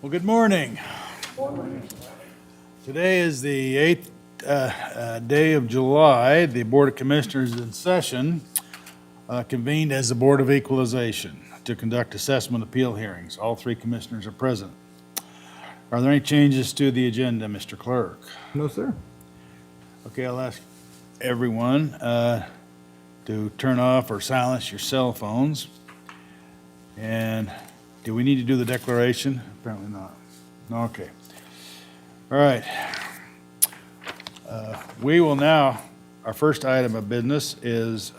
Well, good morning. Today is the 8th day of July. The Board of Commissioners in session convened as the Board of Equalization to conduct assessment appeal hearings. All three commissioners are present. Are there any changes to the agenda, Mr. Clerk? No, sir. Okay, I'll ask everyone to turn off or silence your cell phones. And do we need to do the declaration? Apparently not. Okay. All right. We will now, our first item of business is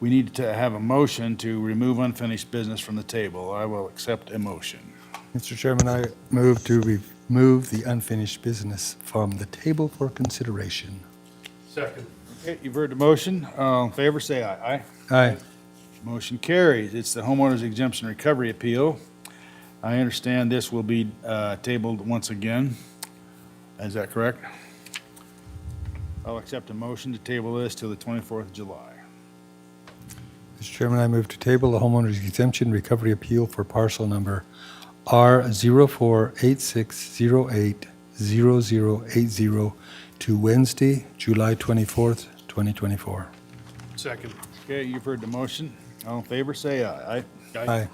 we need to have a motion to remove unfinished business from the table. I will accept a motion. Mr. Chairman, I move to remove the unfinished business from the table for consideration. Second. Okay, you've heard the motion. All in favor, say aye. Aye. Aye. Motion carries. It's the homeowners exemption recovery appeal. I understand this will be tabled once again. Is that correct? I'll accept a motion to table this till the 24th of July. Mr. Chairman, I move to table the homeowner's exemption recovery appeal for parcel number R0486080080 to Wednesday, July 24th, 2024. Second. Okay, you've heard the motion. All in favor, say aye. Aye. Aye.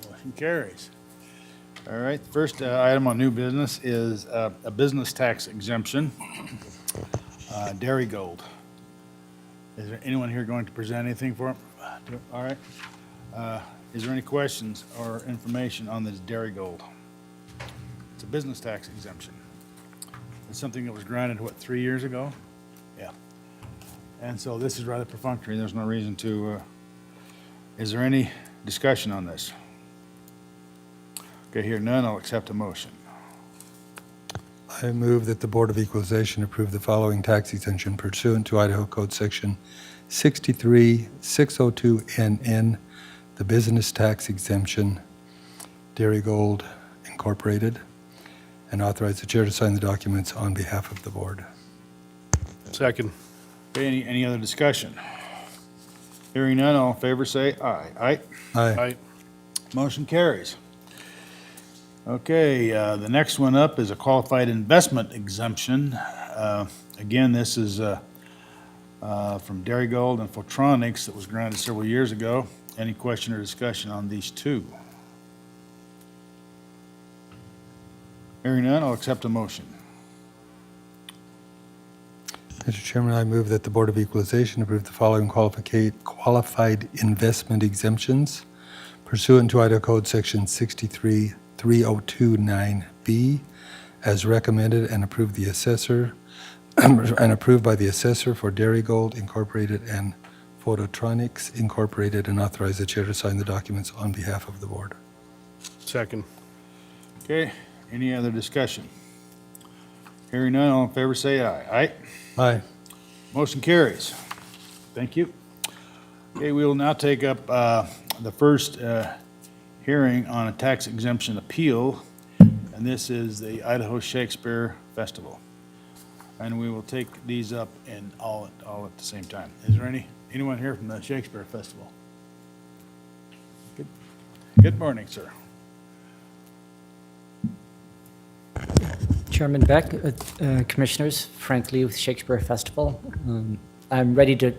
Motion carries. All right, the first item on new business is a business tax exemption, Dairy Gold. Is there anyone here going to present anything for him? All right. Is there any questions or information on this Dairy Gold? It's a business tax exemption. It's something that was granted, what, 3 years ago? Yeah. And so this is rather perfunctory. There's no reason to, is there any discussion on this? Okay, hear none, I'll accept a motion. I move that the Board of Equalization approve the following tax exemption pursuant to Idaho Code Section 63602NN, the business tax exemption, Dairy Gold Incorporated, and authorize the chair to sign the documents on behalf of the board. Second. Okay, any other discussion? Hearing none, all in favor say aye. Aye. Aye. Aye. Motion carries. Okay, the next one up is a qualified investment exemption. Again, this is from Dairy Gold and Photronics that was granted several years ago. Any question or discussion on these two? Hearing none, I'll accept a motion. Mr. Chairman, I move that the Board of Equalization approve the following qualified investment exemptions pursuant to Idaho Code Section 6330229B as recommended and approved the assessor and approved by the assessor for Dairy Gold Incorporated and Phototronics Incorporated, and authorize the chair to sign the documents on behalf of the board. Second. Okay, any other discussion? Hearing none, all in favor say aye. Aye. Aye. Motion carries. Thank you. Okay, we will now take up the first hearing on a tax exemption appeal, and this is the Idaho Shakespeare Festival. And we will take these up in all at the same time. Is there anyone here from the Shakespeare Festival? Good morning, sir. Chairman Beck, Commissioners, Frank Lee with Shakespeare Festival. I'm ready to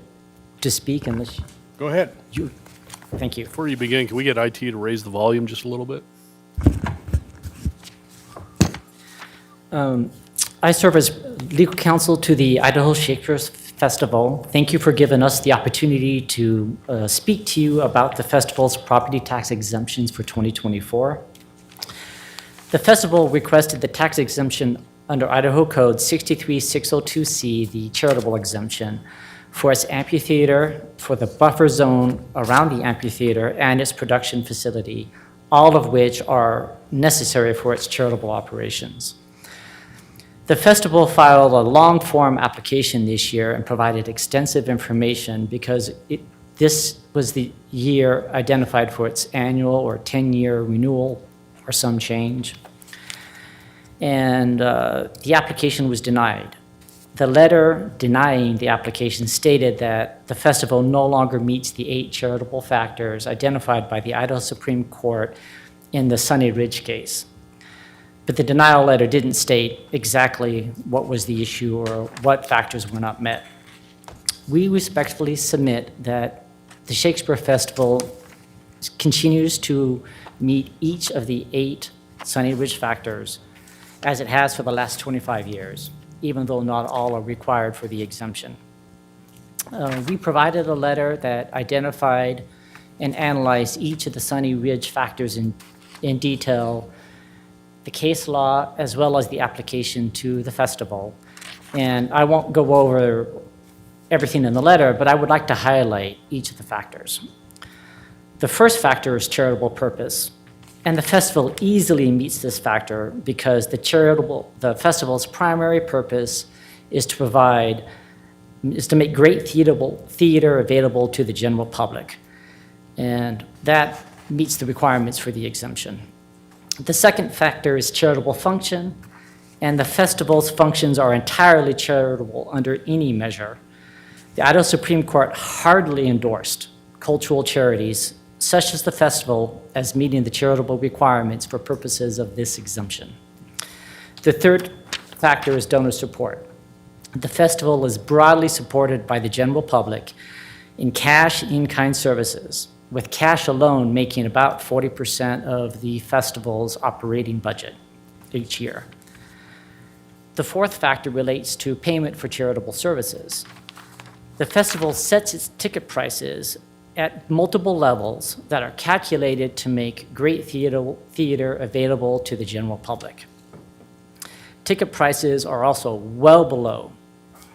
speak unless Go ahead. you, thank you. Before you begin, can we get IT to raise the volume just a little bit? I serve as legal counsel to the Idaho Shakespeare Festival. Thank you for giving us the opportunity to speak to you about the festival's property tax exemptions for 2024. The festival requested the tax exemption under Idaho Code 63602C, the charitable exemption, for its amphitheater, for the buffer zone around the amphitheater, and its production facility, all of which are necessary for its charitable operations. The festival filed a long-form application this year and provided extensive information because this was the year identified for its annual or 10-year renewal or some change. And the application was denied. The letter denying the application stated that the festival no longer meets the 8 charitable factors identified by the Idaho Supreme Court in the Sunny Ridge case. But the denial letter didn't state exactly what was the issue or what factors were not met. We respectfully submit that the Shakespeare Festival continues to meet each of the 8 Sunny Ridge factors as it has for the last 25 years, even though not all are required for the exemption. We provided a letter that identified and analyzed each of the Sunny Ridge factors in detail, the case law, as well as the application to the festival. And I won't go over everything in the letter, but I would like to highlight each of the factors. The first factor is charitable purpose, and the festival easily meets this factor because the festival's primary purpose is to make great theater available to the general public, and that meets the requirements for the exemption. The second factor is charitable function, and the festival's functions are entirely charitable under any measure. The Idaho Supreme Court hardly endorsed cultural charities such as the festival as meeting the charitable requirements for purposes of this exemption. The third factor is donor support. The festival is broadly supported by the general public in cash in-kind services, with cash alone making about 40% of the festival's operating budget each year. The fourth factor relates to payment for charitable services. The festival sets its ticket prices at multiple levels that are calculated to make great theater available to the general public. Ticket prices are also well below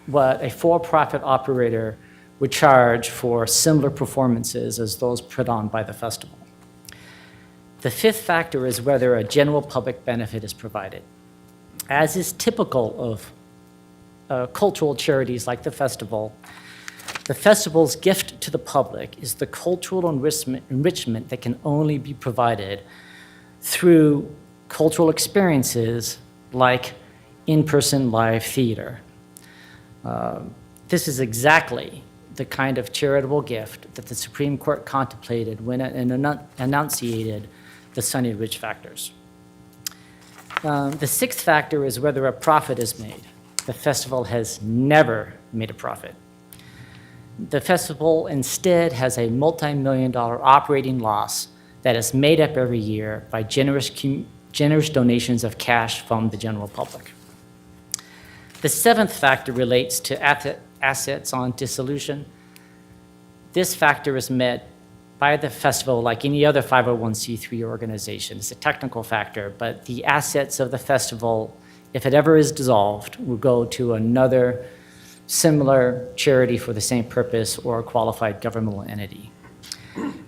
what a for-profit operator would charge for similar performances as those put on by the festival. The fifth factor is whether a general public benefit is provided. As is typical of cultural charities like the festival's gift to the public is the cultural enrichment that can only be provided through cultural experiences like in-person live theater. This is exactly the kind of charitable gift that the Supreme Court contemplated when it enunciated the Sunny Ridge factors. The sixth factor is whether a profit is made. The festival has never made a profit. The festival instead has a multi-million-dollar operating loss that is made up every year by generous donations of cash from the general public. The seventh factor relates to assets on dissolution. This factor is met by the festival like any other 501c3 organization. It's a technical factor, but the assets of the festival, if it ever is dissolved, will go to another similar charity for the same purpose or a qualified governmental entity.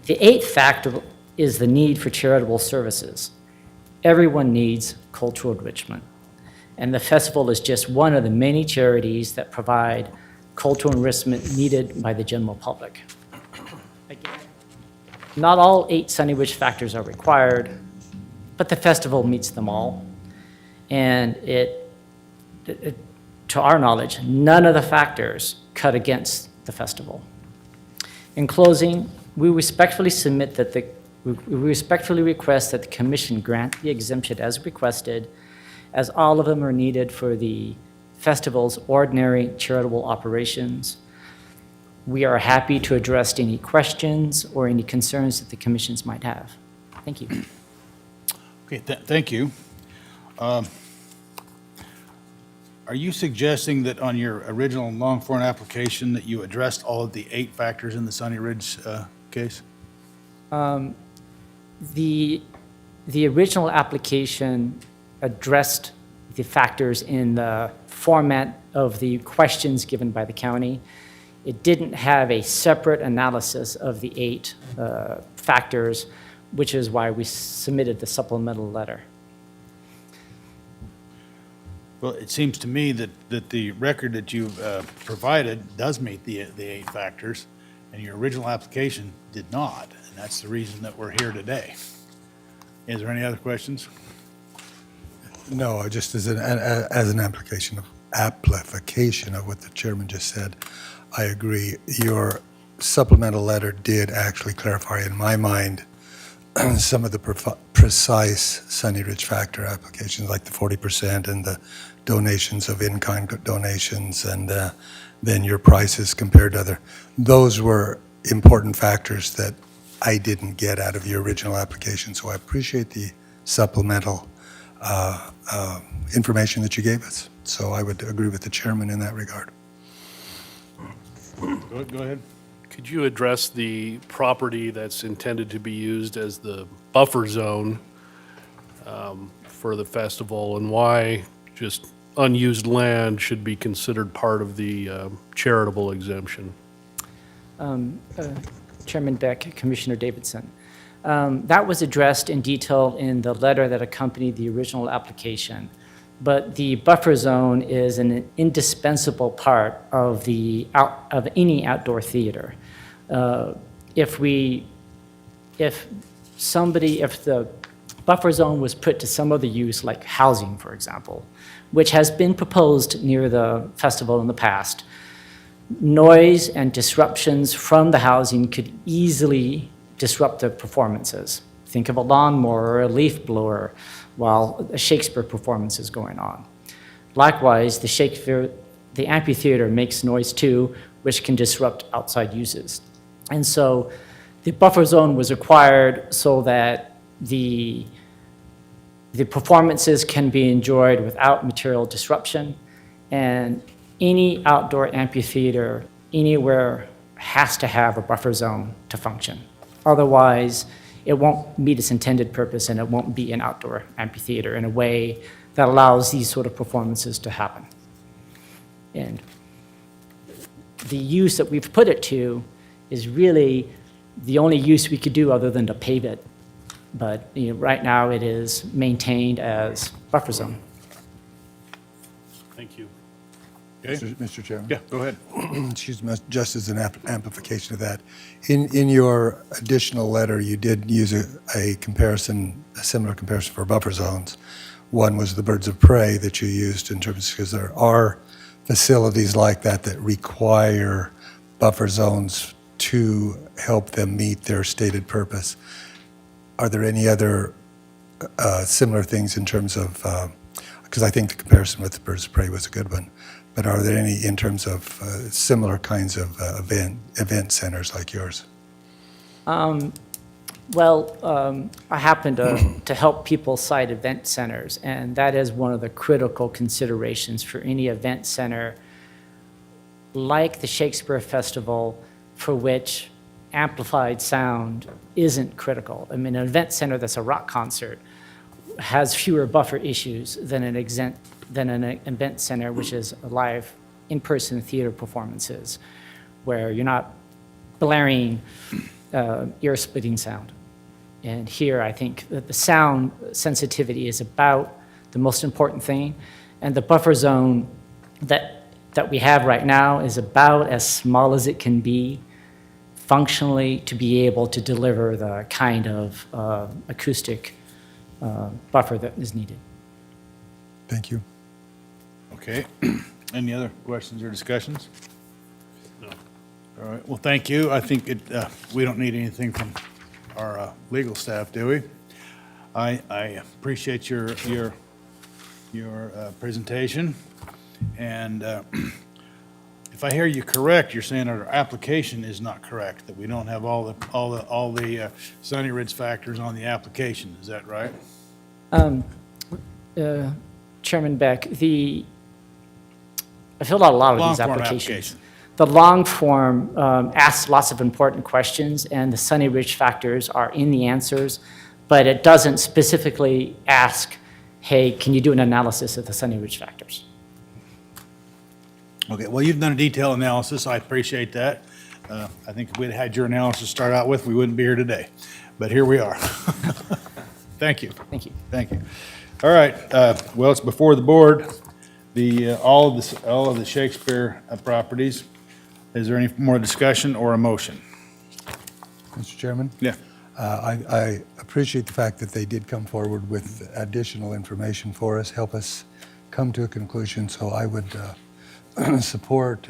The eighth factor is the need for charitable services. Everyone needs cultural enrichment, and the festival is just one of the many charities that provide cultural enrichment needed by the general public. Again, not all 8 Sunny Ridge factors are required, but the festival meets them all, and to our knowledge, none of the factors cut against the festival. In closing, we respectfully request that the commission grant the exemption as requested, as all of them are needed for the festival's ordinary charitable operations. We are happy to address any questions or any concerns that the commissions might have. Thank you. Okay, thank you. Are you suggesting that on your original long form application that you addressed all of the 8 factors in the Sunny Ridge case? The original application addressed the factors in the format of the questions given by the county. It didn't have a separate analysis of the 8 factors, which is why we submitted the supplemental letter. Well, it seems to me that the record that you've provided does meet the 8 factors, and your original application did not, and that's the reason that we're here today. Is there any other questions? No, just as an application of what the chairman just said, I agree. Your supplemental letter did actually clarify in my mind some of the precise Sunny Ridge factor applications, like the 40% and the donations of in-kind donations, and then your prices compared to other. Those were important factors that I didn't get out of your original application, so I appreciate the supplemental information that you gave us. So I would agree with the chairman in that regard. Go ahead. Could you address the property that's intended to be used as the buffer zone for the festival, and why just unused land should be considered part of the charitable exemption? Chairman Beck, Commissioner Davidson. That was addressed in detail in the letter that accompanied the original application. But the buffer zone is an indispensable part of any outdoor theater. If the buffer zone was put to some other use, like housing, for example, which has been proposed near the festival in the past, noise and disruptions from the housing could easily disrupt the performances. Think of a lawnmower or a leaf blower while a Shakespeare performance is going on. Likewise, the amphitheater makes noise too, which can disrupt outside uses. And so the buffer zone was required so that the performances can be enjoyed without material disruption, and any outdoor amphitheater anywhere has to have a buffer zone to function. Otherwise, it won't meet its intended purpose, and it won't be an outdoor amphitheater in a way that allows these sort of performances to happen. And the use that we've put it to is really the only use we could do other than to pave it. But right now, it is maintained as buffer zone. Thank you. Okay. Mr. Chairman? Yeah, go ahead. Excuse me, just as an amplification of that, in your additional letter, you did use a similar comparison for buffer zones. One was the birds of prey that you used in terms, because there are facilities like that require buffer zones to help them meet their stated purpose. Are there any other similar things in terms of, because I think the comparison with the birds of prey was a good one, but are there any in terms of similar kinds of event centers like yours? Well, I happen to help people cite event centers, and that is one of the critical considerations for any event center like the Shakespeare Festival, for which amplified sound isn't critical. I mean, an event center that's a rock concert has fewer buffer issues than an event center, which is a live in-person theater performances, where you're not blaring ear-splitting sound. And here, I think that the sound sensitivity is about the most important thing, and the buffer zone that we have right now is about as small as it can be functionally to be able to deliver the kind of acoustic buffer that is needed. Thank you. Okay. Any other questions or discussions? No. All right, well, thank you. I think we don't need anything from our legal staff, do we? I appreciate your presentation, and if I hear you correct, you're saying our application is not correct, that we don't have all the Sunny Ridge factors on the application. Is that right? Chairman Beck, I filled out a lot of these Long-form applications. application. The long form asks lots of important questions, and the Sunny Ridge factors are in the answers, but it doesn't specifically ask, hey, can you do an analysis of the Sunny Ridge factors? Okay, well, you've done a detailed analysis. I appreciate that. I think if we'd had your analysis to start out with, we wouldn't be here today. But here we are. Thank you. Thank you. Thank you. All right, well, it's before the board, all of the Shakespeare properties. Is there any more discussion or a motion? Mr. Chairman? Yeah. I appreciate the fact that they did come forward with additional information for us, help us come to a conclusion, so I would support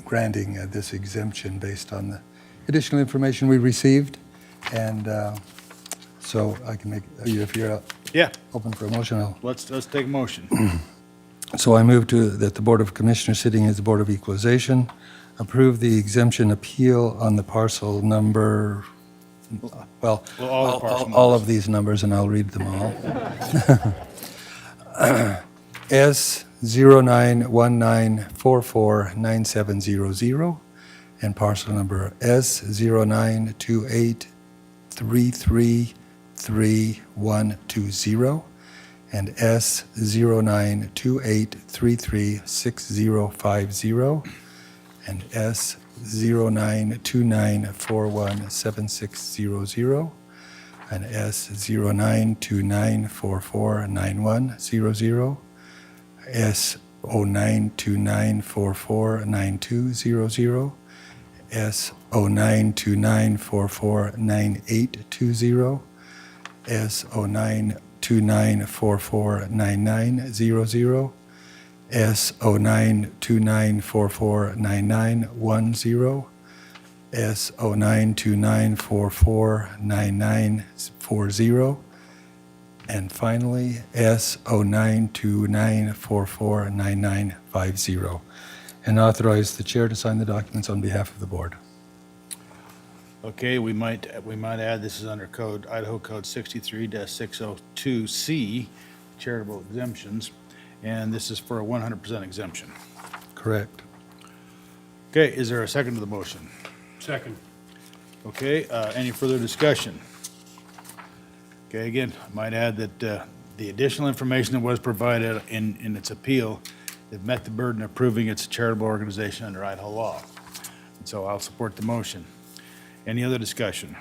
granting this exemption based on the additional information we received And so I can make, if you're Yeah, open for a motion, I'll. let's take a motion. So I move that the Board of Commissioners, sitting as the Board of Equalization, approve the exemption appeal on the parcel number, well, Well, all the parcel all numbers. of these numbers, and I'll read them all. S 0919449700 and parcel number S 0928333120 and S 0928336050 and S 0929417600 and S 0929449100, S 0929449200, S 0929449820, S 0929449900, S 0929449910, S 0929449940, and finally, S 0929449950, and authorize the chair to sign the documents on behalf of the board. Okay, we might add, this is under code, Idaho Code 63-602C, charitable exemptions, and this is for a 100% exemption. Correct. Okay, is there a second to the motion? Second. Okay, any further discussion? Okay, again, I might add that the additional information that was provided in its appeal, it met the burden of proving it's a charitable organization under Idaho law. And so I'll support the motion. Any other discussion?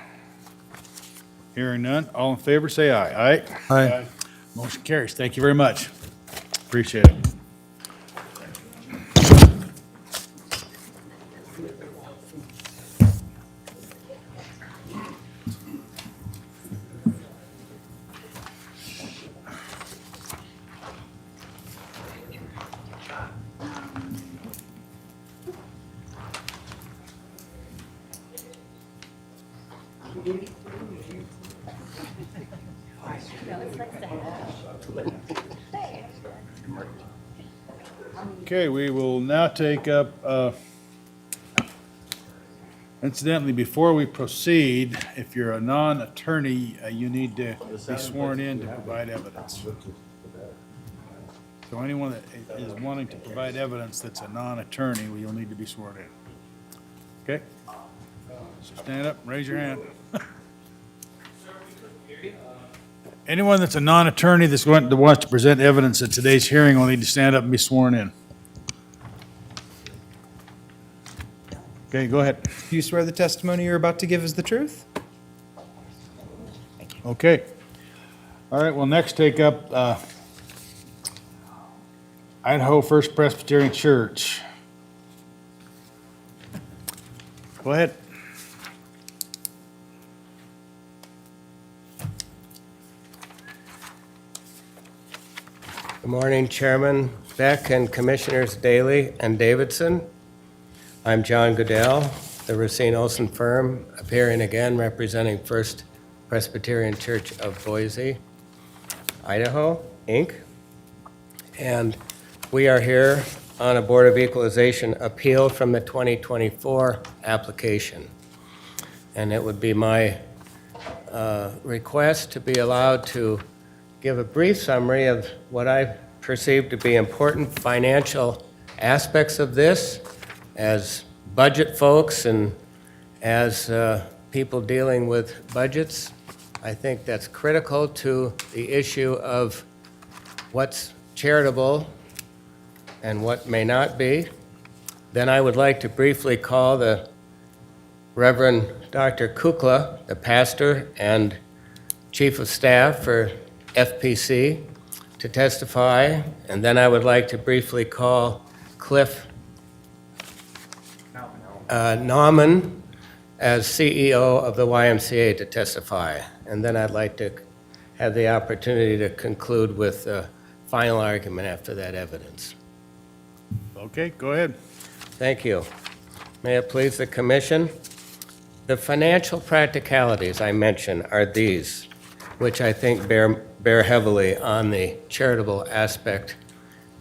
Hearing none, all in favor, say aye. Aye? Aye. Motion carries. Thank you very much. Appreciate it. Okay, we will now take up, incidentally, before we proceed, if you're a non-attorney, you need to be sworn in to provide evidence. So anyone that is wanting to provide evidence that's a non-attorney, well, you'll need to be sworn in. Okay? So stand up, raise your hand. Anyone that's a non-attorney that wants to present evidence at today's hearing will need to stand up and be sworn in. Okay, go ahead. Do you swear the testimony you're about to give is the truth? Okay. All right, we'll next take up Idaho First Presbyterian Church. Go ahead. Good morning, Chairman Beck and Commissioners Daly and Davidson. I'm John Goodell, the Racine Olson firm, appearing again representing First Presbyterian Church of Boise, Idaho, Inc. And we are here on a Board of Equalization appeal from the 2024 application. And it would be my request to be allowed to give a brief summary of what I perceive to be important financial aspects of this as budget folks and as people dealing with budgets. I think that's critical to the issue of what's charitable and what may not be. Then I would like to briefly call the Reverend Dr. Kukla, the pastor and chief of staff for FPC, to testify. And then I would like to briefly call Cliff Nauman as CEO of the YMCA to testify. And then I'd like to have the opportunity to conclude with a final argument after that evidence. Okay, go ahead. Thank you. May it please the commission, The financial practicalities I mentioned are these, which I think bear heavily on the charitable aspect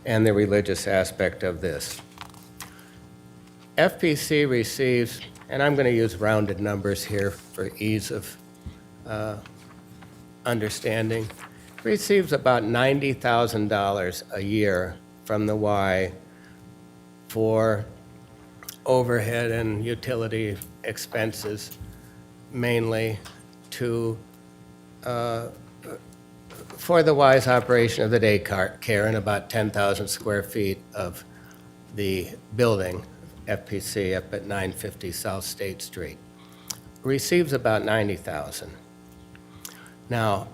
and the religious aspect of this. FPC receives, and I'm going to use rounded numbers here for ease of understanding, receives about $90,000 a year from the Y for overhead and utility expenses, mainly to for the Y's operation of the daycare and about 10,000 square feet of the building, FPC, up at 950 South State Street. Receives about 90,000. Now,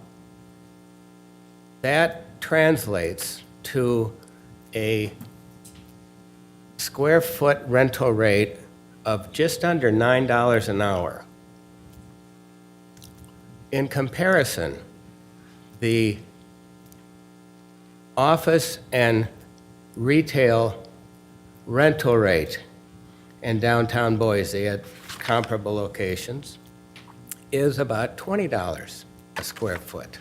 that translates to a square foot rental rate of just under $9 an hour. In comparison, the office and retail rental rate in downtown Boise at comparable locations is about $20 a square foot.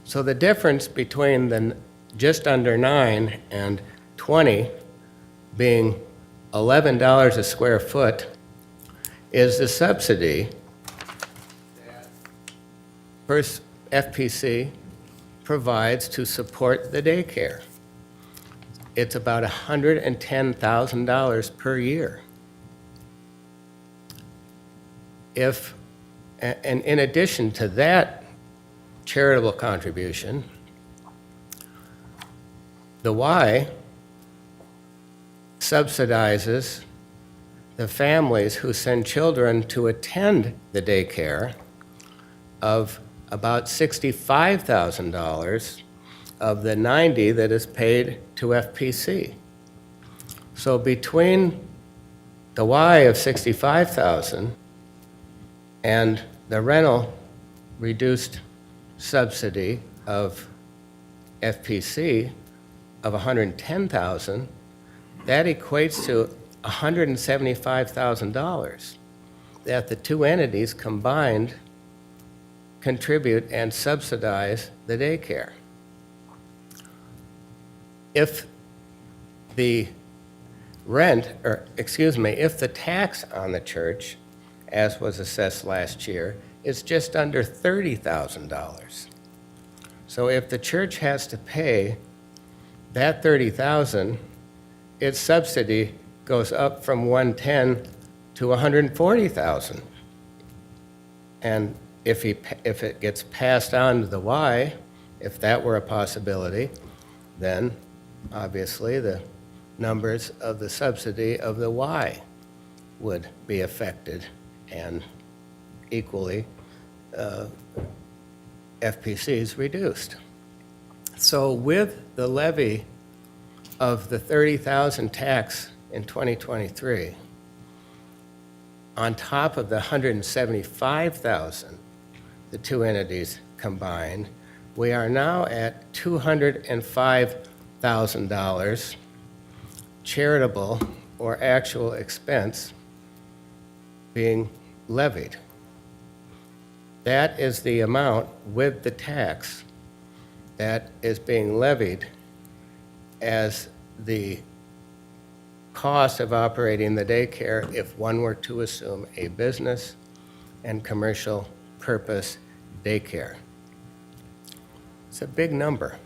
So the difference between the just under 9 and 20 being $11 a square foot is the subsidy that First FPC provides to support the daycare. It's about $110,000 per year. And in addition to that charitable contribution, the Y subsidizes the families who send children to attend the daycare of about $65,000 of the $90,000 that is paid to FPC. So between the Y of $65,000 and the rental reduced subsidy of FPC of $110,000, that equates to $175,000 that the two entities combined contribute and subsidize the daycare. If the if the tax on the church, as was assessed last year, is just under $30,000. So if the church has to pay that $30,000, its subsidy goes up from $110,000 to $140,000. And if it gets passed on to the Y, if that were a possibility, then obviously the numbers of the subsidy of the Y would be affected, and equally FPCs reduced. So with the levy of the $30,000 tax in 2023, on top of the $175,000 the two entities combined, we are now at $205,000 charitable or actual expense being levied. That is the amount with the tax that is being levied as the cost of operating the daycare if one were to assume a business and commercial purpose daycare. It's a big number.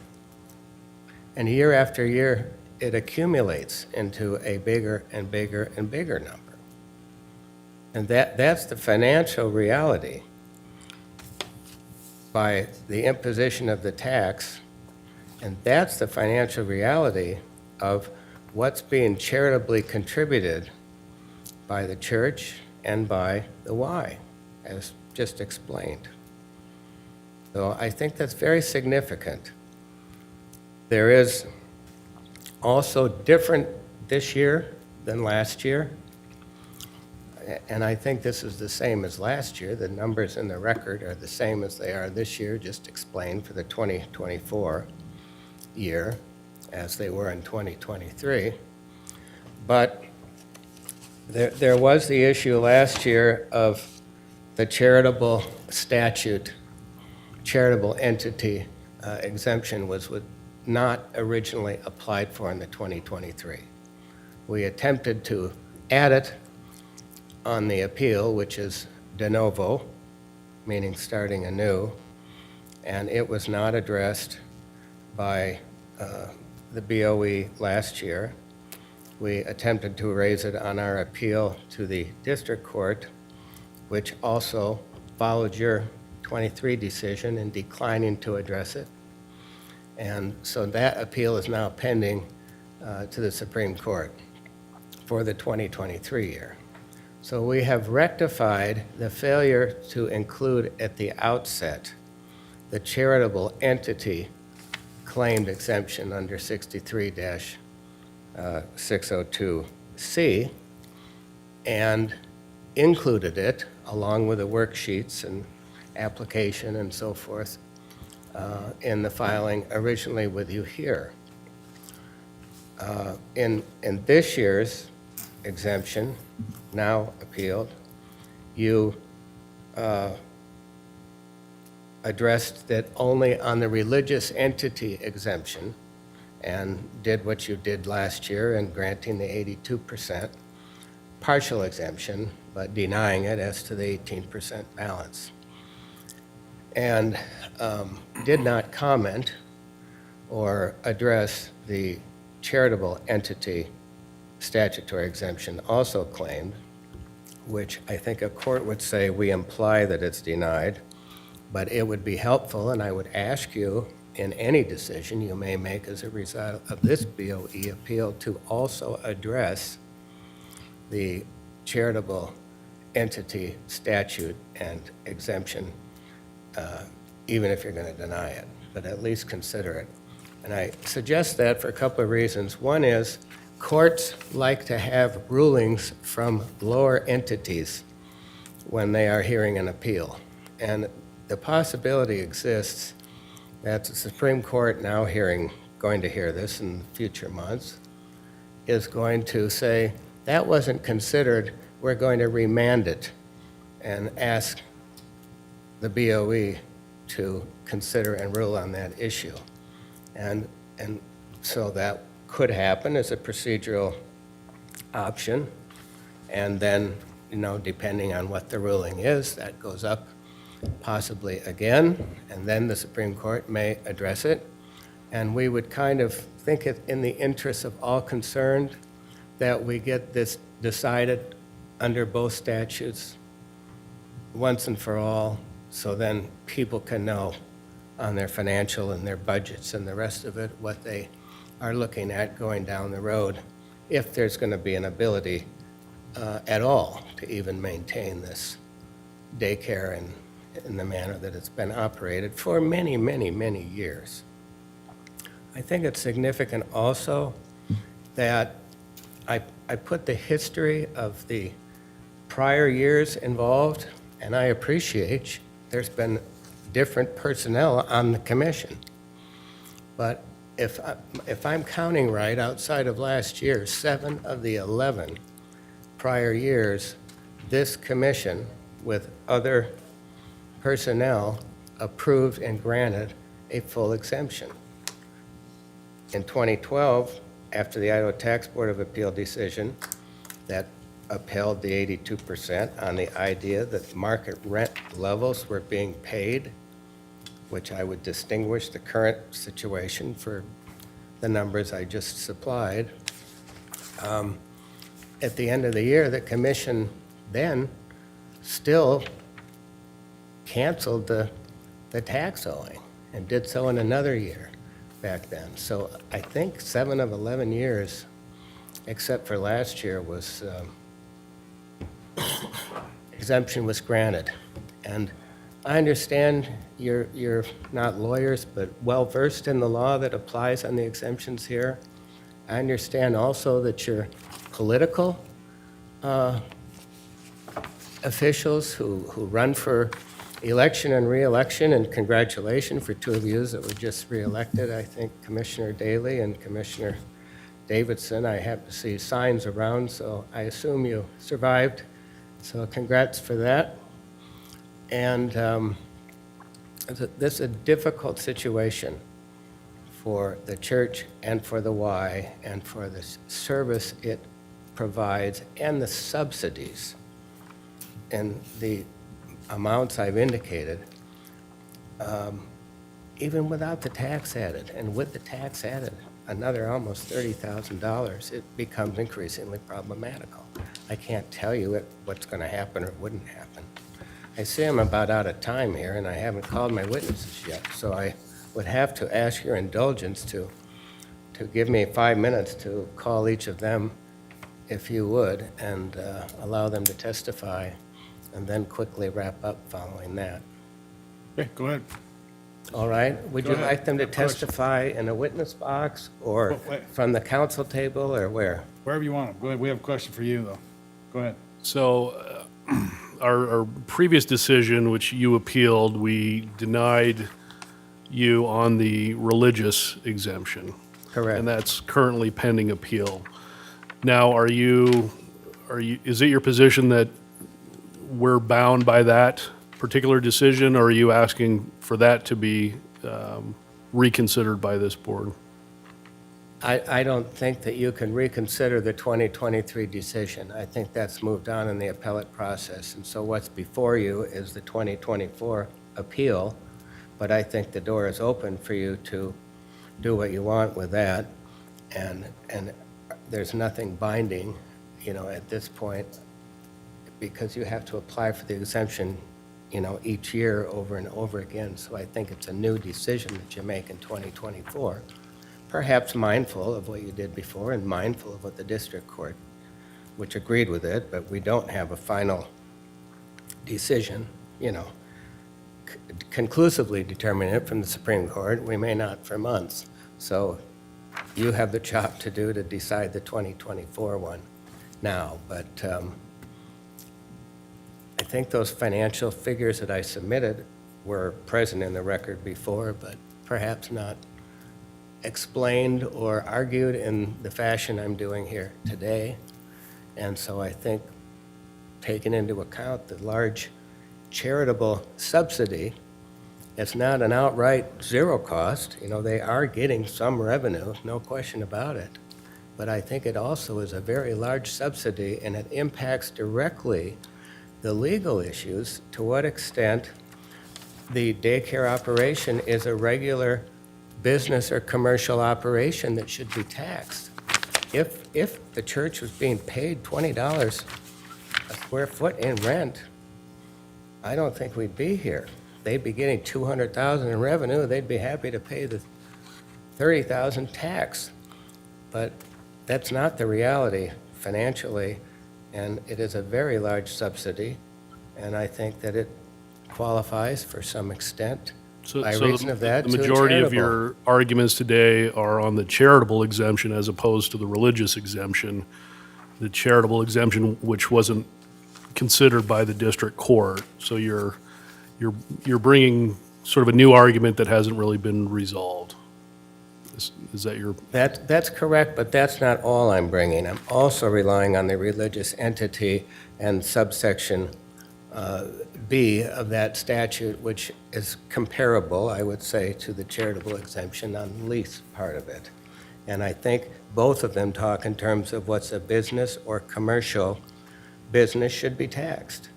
And year after year, it accumulates into a bigger and bigger and bigger number. And that's the financial reality by the imposition of the tax, and that's the financial reality of what's being charitably contributed by the church and by the Y, as just explained. So I think that's very significant. There is also different this year than last year, and I think this is the same as last year. The numbers in the record are the same as they are this year, just explained for the 2024 year as they were in 2023. But There was the issue last year of the charitable statute, charitable entity exemption was not originally applied for in the 2023. We attempted to add it on the appeal, which is de novo, meaning starting anew, and it was not addressed by the BOE last year. We attempted to raise it on our appeal to the district court, which also followed your 23 decision in declining to address it. And so that appeal is now pending to the Supreme Court for the 2023 year. So we have rectified the failure to include at the outset the charitable entity claimed exemption under 63-602C and included it along with the worksheets and application and so forth in the filing originally with you here. In this year's exemption, now appealed, you addressed that only on the religious entity exemption and did what you did last year in granting the 82% partial exemption, but denying it as to the 18% balance. And did not comment or address the charitable entity statutory exemption also claimed, which I think a court would say we imply that it's denied, but it would be helpful, and I would ask you in any decision you may make as a result of this BOE appeal to also address the charitable entity statute and exemption, even if you're going to deny it, but at least consider it. And I suggest that for a couple of reasons. One is courts like to have rulings from lower entities when they are hearing an appeal. And the possibility exists that the Supreme Court, now going to hear this in future months, is going to say, that wasn't considered, we're going to remand it and ask the BOE to consider and rule on that issue. And so that could happen as a procedural option. And then, depending on what the ruling is, that goes up possibly again, and then the Supreme Court may address it. And we would kind of think it in the interest of all concerned that we get this decided under both statutes once and for all, so then people can know on their financial and their budgets and the rest of it what they are looking at going down the road, if there's going to be an ability at all to even maintain this daycare in the manner that it's been operated for many, many, many years. I think it's significant also that I put the history of the prior years involved, and I appreciate there's been different personnel on the commission. But if I'm counting right, outside of last year, 7 of the 11 prior years, this commission with other personnel approved and granted a full exemption. In 2012, after the Idaho Tax Board of Appeal decision that upheld the 82% on the idea that market rent levels were being paid, which I would distinguish the current situation for the numbers I just supplied. At the end of the year, the commission then still canceled the tax owing and did so in another year back then. So I think 7 of 11 years, except for last year, was exemption was granted. And I understand you're not lawyers, but well-versed in the law that applies on the exemptions here. I understand also that you're political officials who run for election and re-election, and congratulations for 2 of you that were just re-elected, I think Commissioner Daley and Commissioner Davidson. I happen to see signs around, so I assume you survived. So congrats for that. And this is a difficult situation for the church and for the Y and for the service it provides and the subsidies and the amounts I've indicated, even without the tax added. And with the tax added, another almost $30,000, it becomes increasingly problematical. I can't tell you what's going to happen or wouldn't happen. I see I'm about out of time here, and I haven't called my witnesses yet, so I would have to ask your indulgence to give me 5 minutes to call each of them, if you would, and allow them to testify, and then quickly wrap up following that. Okay, go ahead. All right? Would Go you ahead. like them to Have questions. testify in a witness box, or Well, wait. from the council table, or where? Wherever you want them. Go ahead. We have a question for you, though. Go ahead. So our previous decision, which you appealed, we denied you on the religious exemption. Correct. And that's currently pending appeal. Now, is it your position that we're bound by that particular decision, or are you asking for that to be reconsidered by this board? I don't think that you can reconsider the 2023 decision. I think that's moved on in the appellate process. And so what's before you is the 2024 appeal. But I think the door is open for you to do what you want with that. And there's nothing binding, at this point, because you have to apply for the exemption, each year over and over again. So I think it's a new decision that you make in 2024. Perhaps mindful of what you did before and mindful of what the district court, which agreed with it, but we don't have a final decision, conclusively determine it from the Supreme Court. We may not for months. So you have the job to do to decide the 2024 one now. But I think those financial figures that I submitted were present in the record before, but perhaps not explained or argued in the fashion I'm doing here today. And so I think, taking into account the large charitable subsidy, it's not an outright zero cost. They are getting some revenue, no question about it. But I think it also is a very large subsidy, and it impacts directly the legal issues, to what extent the daycare operation is a regular business or commercial operation that should be taxed. If the church was being paid $20 a square foot in rent, I don't think we'd be here. They'd be getting $200,000 in revenue. They'd be happy to pay the $30,000 tax. But that's not the reality financially, and it is a very large subsidy, and I think that it qualifies for some extent by reason of that The to a majority of charitable. your arguments today are on the charitable exemption as opposed to the religious exemption. The charitable exemption, which wasn't considered by the district court. So you're bringing sort of a new argument that hasn't really been resolved. Is that your? That's correct, but that's not all I'm bringing. I'm also relying on the religious entity and subsection B of that statute, which is comparable, I would say, to the charitable exemption on the lease part of it. And I think both of them talk in terms of what's a business or commercial business should be taxed.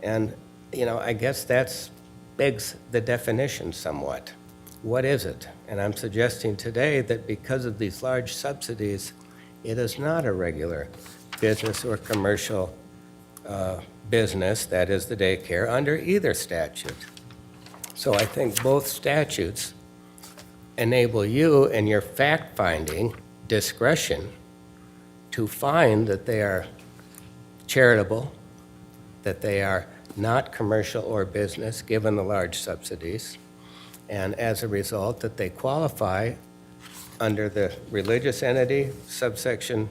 And, I guess that begs the definition somewhat. What is it? And I'm suggesting today that because of these large subsidies, it is not a regular business or commercial business, that is the daycare, under either statute. So I think both statutes enable you in your fact-finding discretion to find that they are charitable, that they are not commercial or business, given the large subsidies, and as a result, that they qualify under the religious entity, subsection,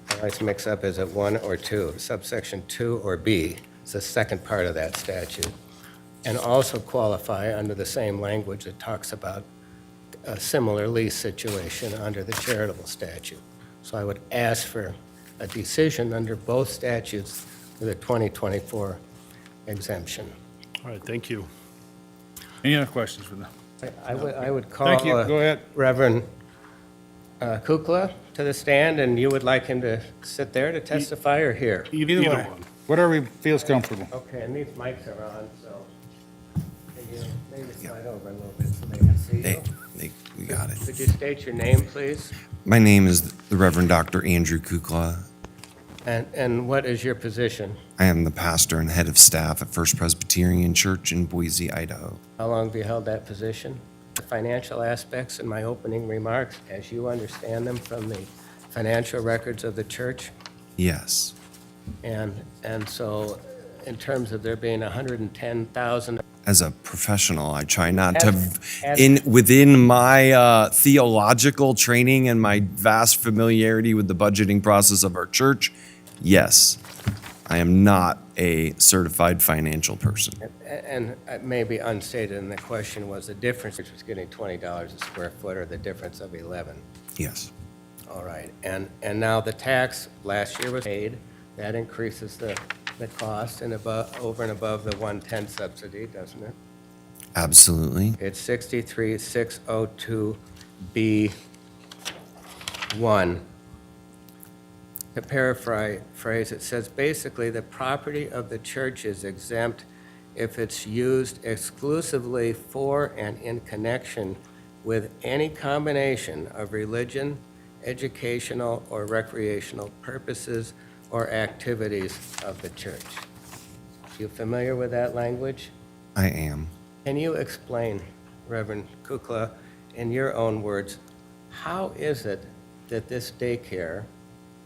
I always mix up, is it 1 or 2? Subsection 2 or B is the second part of that statute, and also qualify under the same language that talks about a similar lease situation under the charitable statute. So I would ask for a decision under both statutes for the 2024 exemption. All right, thank you. Any other questions for them? I would call Thank you. Go ahead. Reverend Kukla to the stand, and you would like him to sit there to testify or here? Either way, one. whatever feels comfortable. Okay, and these mics are on, so can you maybe slide over a little bit so they can see you? We got it. Could you state your name, please? My name is the Reverend Dr. Andrew Kukla. And what is your position? I am the pastor and head of staff at First Presbyterian Church in Boise, Idaho. How long have you held that position? The financial aspects in my opening remarks, as you understand them from the financial records of the church, Yes. and so in terms of there being 110,000, As a professional, I try not to, As- within my theological training and my vast familiarity with the budgeting process of our church, yes, I am not a certified financial person. and it may be unstated, and the question was the difference, which was getting $20 a square foot, or the difference of 11. Yes. All right, and now the tax last year was paid, that increases the cost and over and above the 110 subsidy, doesn't it? Absolutely. It's 63602B1. To paraphrase, it says basically the property of the church is exempt if it's used exclusively for and in connection with any combination of religion, educational, or recreational purposes or activities of the church. You familiar with that language? I am. Can you explain, Reverend Kukla, in your own words, how is it that this daycare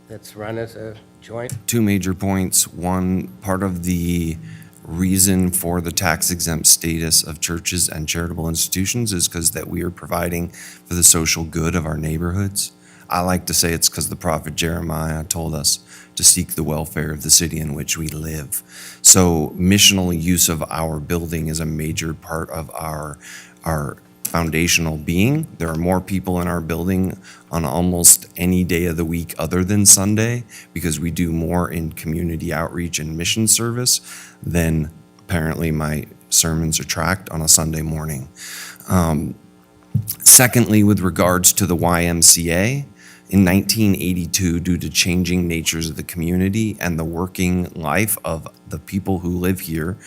that's run as a joint, Two major points. One, part of the reason for the tax exempt status of churches and charitable institutions is because that we are providing for the social good of our neighborhoods. I like to say it's because the prophet Jeremiah told us to seek the welfare of the city in which we live. So missional use of our building is a major part of our foundational being. There are more people in our building on almost any day of the week other than Sunday because we do more in community outreach and mission service than apparently my sermons are tracked on a Sunday morning. Secondly, with regards to the YMCA, in 1982, due to changing natures of the community and the working life of the people who live here,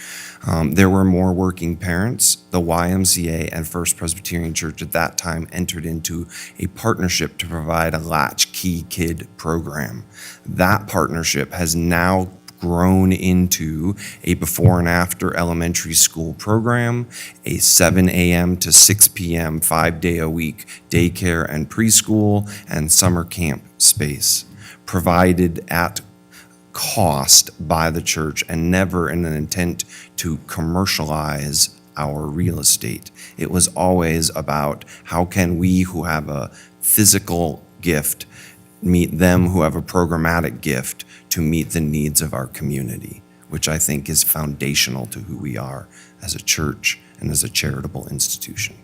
there were more working parents. The YMCA and First Presbyterian Church at that time entered into a partnership to provide a latchkey kid program. That partnership has now grown into a before and after elementary school program, a 7 a.m. to 6 p.m. 5-day-a-week daycare and preschool and summer camp space provided at cost by the church and never in an intent to commercialize our real estate. It was always about how can we who have a physical gift meet them who have a programmatic gift to meet the needs of our community, which I think is foundational to who we are as a church and as a charitable institution.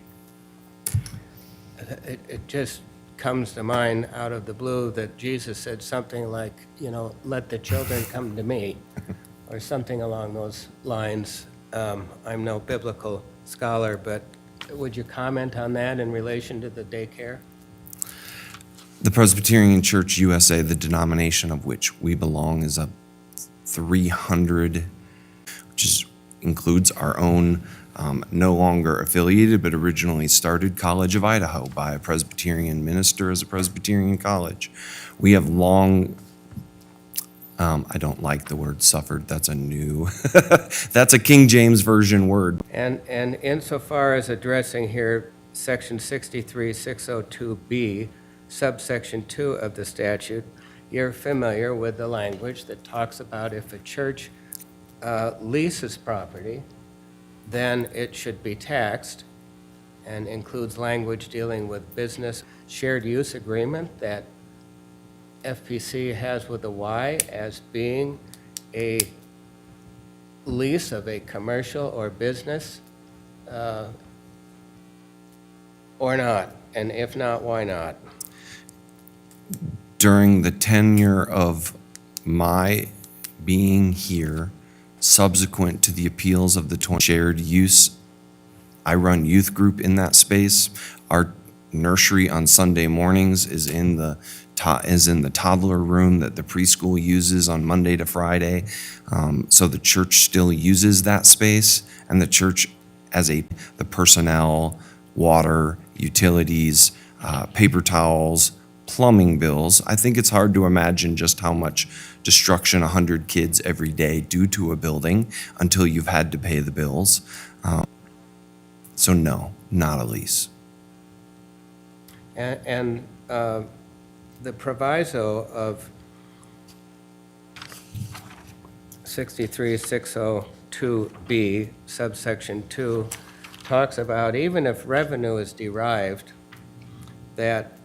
it just comes to mind out of the blue that Jesus said something like, let the children come to me, or something along those lines. I'm no biblical scholar, but would you comment on that in relation to the daycare? The Presbyterian Church USA, the denomination of which we belong, is a 300, which includes our own no longer affiliated but originally started College of Idaho by a Presbyterian minister as a Presbyterian college. We have long, I don't like the word suffered, that's a new, that's a King James Version word. And insofar as addressing here, section 63602B, subsection 2 of the statute, you're familiar with the language that talks about if a church leases property, then it should be taxed, and includes language dealing with business shared use agreement that FPC has with the Y as being a lease of a commercial or business, or not? And if not, why not? during the tenure of my being here, subsequent to the appeals of the shared use, I run youth group in that space. Our nursery on Sunday mornings is in the toddler room that the preschool uses on Monday to Friday. So the church still uses that space, and the church the personnel, water, utilities, paper towels, plumbing bills. I think it's hard to imagine just how much destruction 100 kids every day do to a building until you've had to pay the bills. So no, not a lease. And the proviso of 63602B, subsection 2, talks about even if revenue is derived, that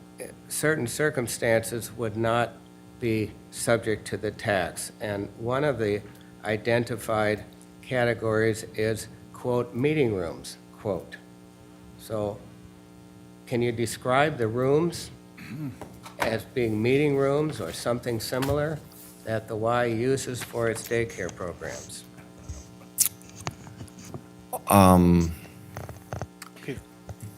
certain circumstances would not be subject to the tax. And one of the identified categories is, quote, meeting rooms, quote. So can you describe the rooms as being meeting rooms or something similar that the Y uses for its daycare programs?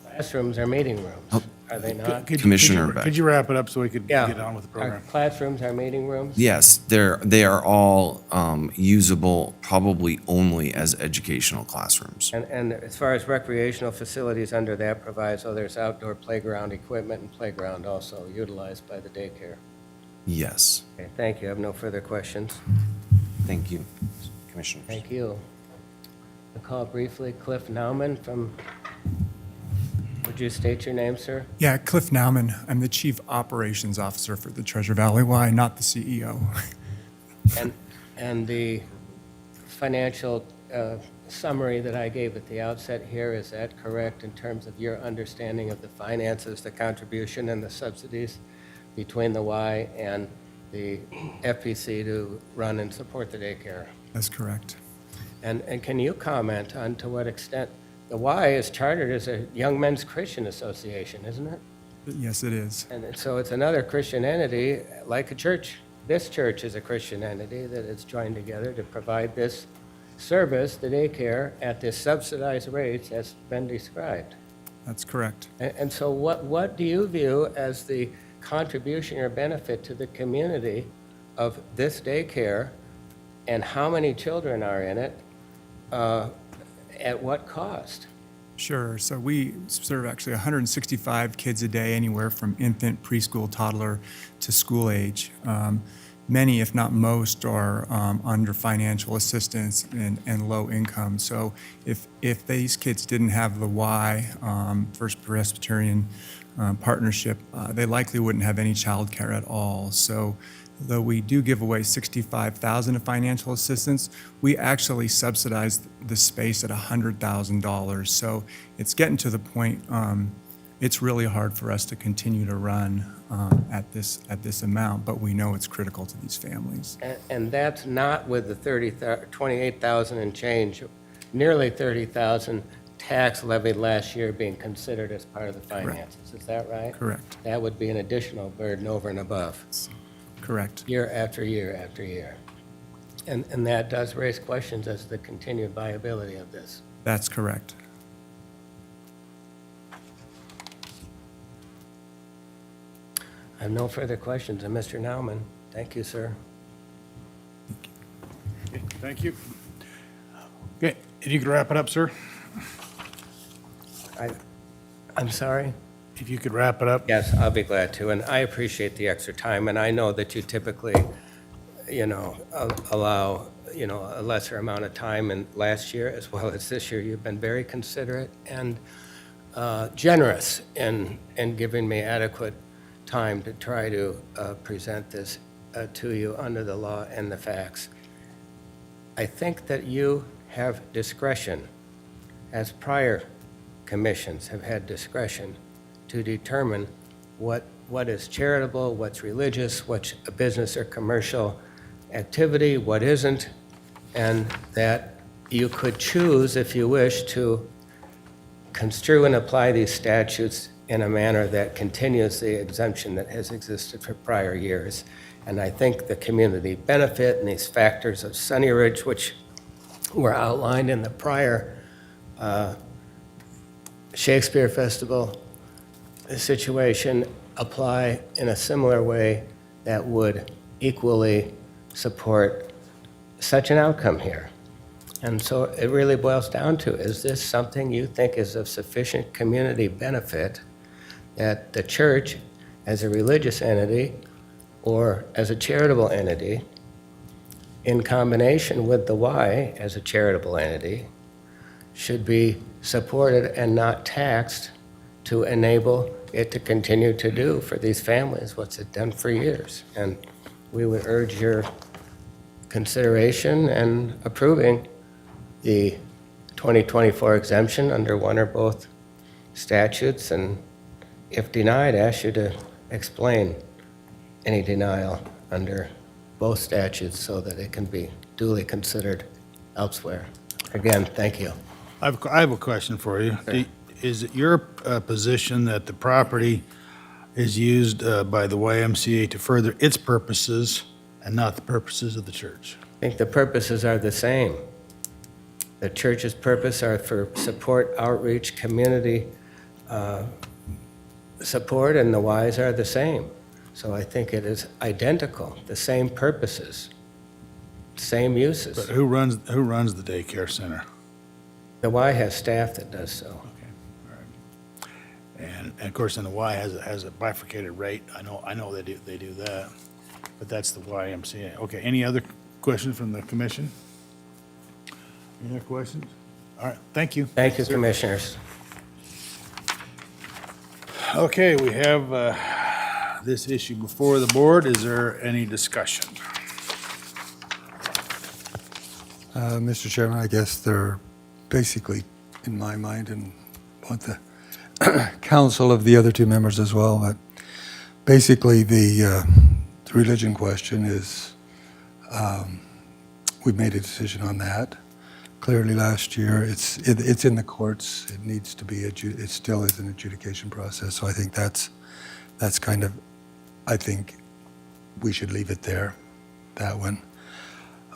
Classrooms are meeting rooms, are they not? Commissioner Beck. Could you wrap it up so we could Yeah. get on with the program? Our classrooms are meeting rooms? Yes, they are all usable probably only as educational classrooms. And as far as recreational facilities under that proviso, there's outdoor playground equipment and playground also utilized by the daycare. Yes, Okay, thank you. I have no further questions. thank you, Commissioner. Thank you. I'll call briefly Cliff Nauman from, would you state your name, sir? Yeah, Cliff Nauman. I'm the Chief Operations Officer for the Treasure Valley Y, not the CEO. And the financial summary that I gave at the outset here, is that correct in terms of your understanding of the finances, the contribution and the subsidies between the Y and the FPC to run and support the daycare? That's correct. And can you comment on to what extent, the Y is chartered as a Young Men's Christian Association, isn't it? Yes, it is. And so it's another Christian entity, like a church. This church is a Christian entity that is joined together to provide this service, the daycare, at this subsidized rates as been described. That's correct. And so what do you view as the contribution or benefit to the community of this daycare, and how many children are in it, at what cost? Sure. So we serve actually 165 kids a day, anywhere from infant, preschool, toddler to school age. Many, if not most, are under financial assistance and low income. So if these kids didn't have the Y, First Presbyterian partnership, they likely wouldn't have any child care at all. So though we do give away $65,000 of financial assistance, we actually subsidize the space at $100,000. So it's getting to the point, it's really hard for us to continue to run at this amount, but we know it's critical to these families. And that's not with the 28,000 and change, nearly 30,000 tax levied last year being considered as part of the finances. Is that right? Correct. That would be an additional burden over and above, Correct. year after year after year. And that does raise questions as to the continued viability of this. That's correct. I have no further questions. And Mr. Nauman, thank you, sir. Okay, thank you. Okay, if you could wrap it up, sir? I'm sorry? If you could wrap it up? Yes, I'll be glad to, and I appreciate the extra time, and I know that you typically, allow, a lesser amount of time, and last year as well as this year, you've been very considerate and generous in giving me adequate time to try to present this to you under the law and the facts. I think that you have discretion, as prior commissions have had discretion, to determine what is charitable, what's religious, what's a business or commercial activity, what isn't, and that you could choose, if you wish, to construe and apply these statutes in a manner that continues the exemption that has existed for prior years. And I think the community benefit and these factors of Sunny Ridge, which were outlined in the prior Shakespeare Festival situation, apply in a similar way that would equally support such an outcome here. And so it really boils down to, is this something you think is of sufficient community benefit that the church, as a religious entity or as a charitable entity, in combination with the Y as a charitable entity, should be supported and not taxed to enable it to continue to do for these families what's it done for years? And we would urge your consideration and approving the 2024 exemption under one or both statutes, and if denied, ask you to explain any denial under both statutes so that it can be duly considered elsewhere. Again, thank you. I have a question for you. Is it your position that the property is used by the YMCA to further its purposes and not the purposes of the church? I think the purposes are the same. The church's purpose are for support, outreach, community support, and the Ys are the same. So I think it is identical, the same purposes, same uses. But who runs the daycare center? The Y has staff that does so. Okay, all right. And of course, then the Y has a bifurcated rate. I know they do that, but that's the YMCA. Okay, any other questions from the commission? Any other questions? All right, thank you. Thank you, Commissioners. Okay, we have this issue before the board. Is there any discussion? Mr. Chairman, I guess they're basically, in my mind, and want the counsel of the other two members as well, but basically the religion question is, we've made a decision on that. Clearly last year, it's in the courts. It needs to be, it still is an adjudication process. So I think that's kind of, I think we should leave it there, that one.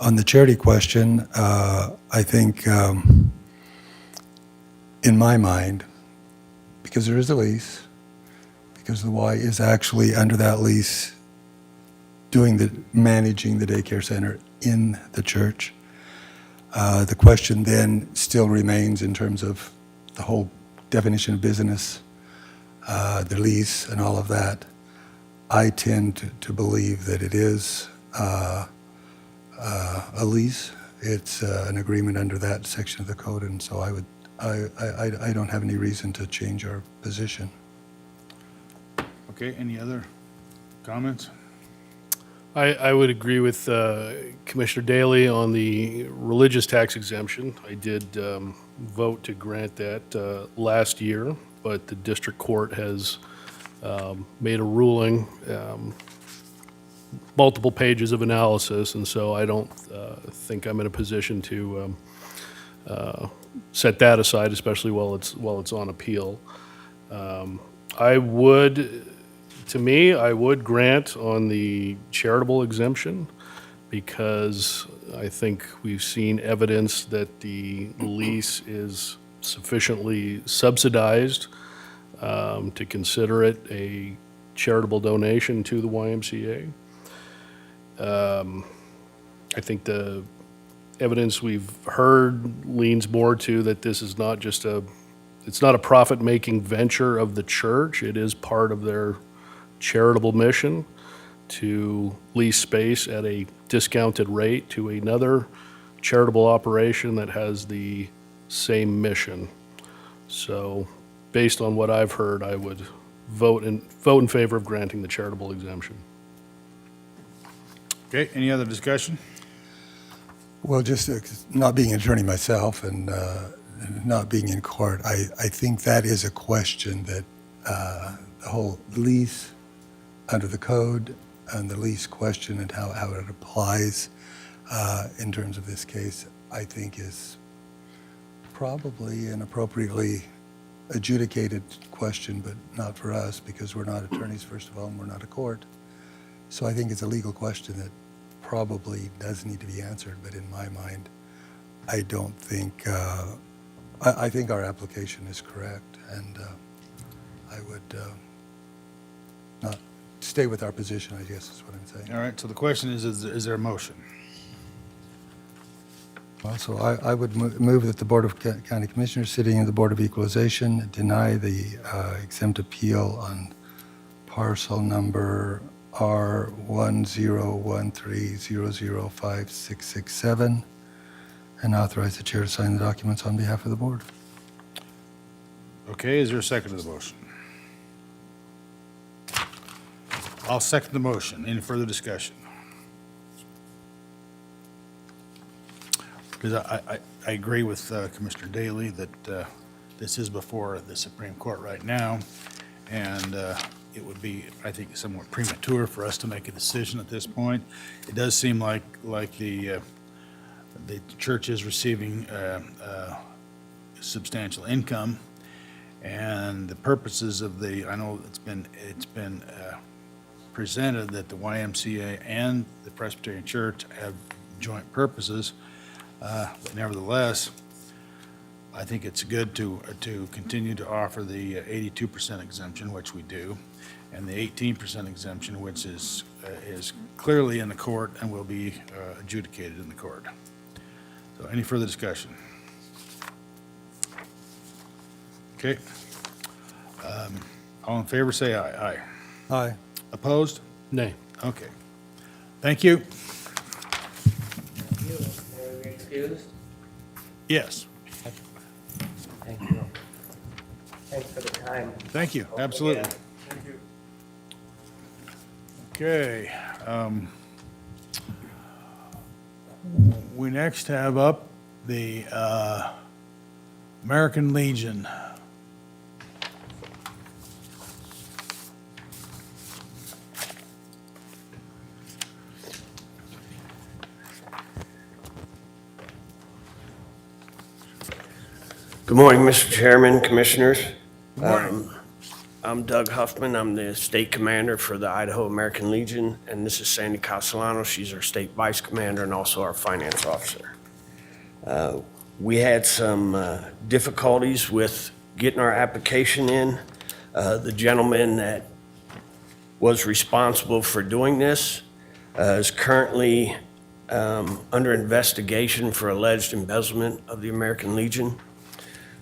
On the charity question, I think, in my mind, because there is a lease, because the Y is actually under that lease managing the daycare center in the church. The question then still remains in terms of the whole definition of business, the lease and all of that. I tend to believe that it is a lease. It's an agreement under that section of the code, and so I don't have any reason to change our position. Okay, any other comments? I would agree with Commissioner Daley on the religious tax exemption. I did vote to grant that last year, but the district court has made a ruling, multiple pages of analysis, and so I don't think I'm in a position to set that aside, especially while it's on appeal. I would grant on the charitable exemption because I think we've seen evidence that the lease is sufficiently subsidized to consider it a charitable donation to the YMCA. I think the evidence we've heard leans more to that this is not just it's not a profit-making venture of the church. It is part of their charitable mission to lease space at a discounted rate to another charitable operation that has the same mission. So based on what I've heard, I would vote in favor of granting the charitable exemption. Okay, any other discussion? Well, just not being an attorney myself and not being in court, I think that is a question that the whole lease under the code and the lease question and how it applies in terms of this case, I think is probably and appropriately adjudicated question, but not for us because we're not attorneys, first of all, and we're not a court. So I think it's a legal question that probably does need to be answered, but in my mind, I don't think, I think our application is correct, and I would not stay with our position, I guess is what I'm saying. All right, so the question is there a motion? Also, I would move that the Board of County Commissioners, sitting in the Board of Equalization, deny the exempt appeal on parcel number R1013005667 and authorize the chair to sign the documents on behalf of the board. Okay, is there a second to the motion? I'll second the motion. Any further discussion? Because I agree with Commissioner Daley that this is before the Supreme Court right now, and it would be, I think, somewhat premature for us to make a decision at this point. It does seem like the church is receiving substantial income, and the purposes of I know it's been presented that the YMCA and the Presbyterian Church have joint purposes. But nevertheless, I think it's good to continue to offer the 82% exemption, which we do, and the 18% exemption, which is clearly in the court and will be adjudicated in the court. So any further discussion? Okay. All in favor, say aye. Aye. Aye. Opposed? Nay. Okay. Thank you. May we be excused? Yes. Thank you. Thanks for the time. Thank you, absolutely. Okay. We next have up the American Legion. Good morning, Mr. Chairman, Commissioners. Good morning. I'm Doug Huffman. I'm the state commander for the Idaho American Legion, and this is Sandy Castellano. She's our state vice commander and also our finance officer. We had some difficulties with getting our application in. The gentleman that was responsible for doing this is currently under investigation for alleged embezzlement of the American Legion,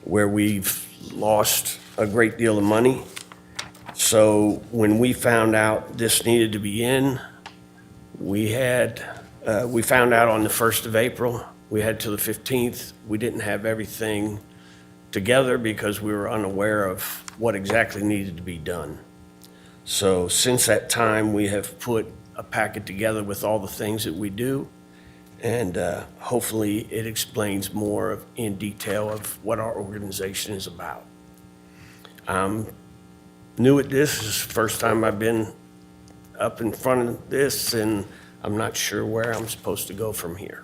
where we've lost a great deal of money. So when we found out this needed to be in, we found out on the 1st of April. We had till the 15th. We didn't have everything together because we were unaware of what exactly needed to be done. So since that time, we have put a packet together with all the things that we do, and hopefully it explains more in detail of what our organization is about. I'm new at this. This is the first time I've been up in front of this, and I'm not sure where I'm supposed to go from here.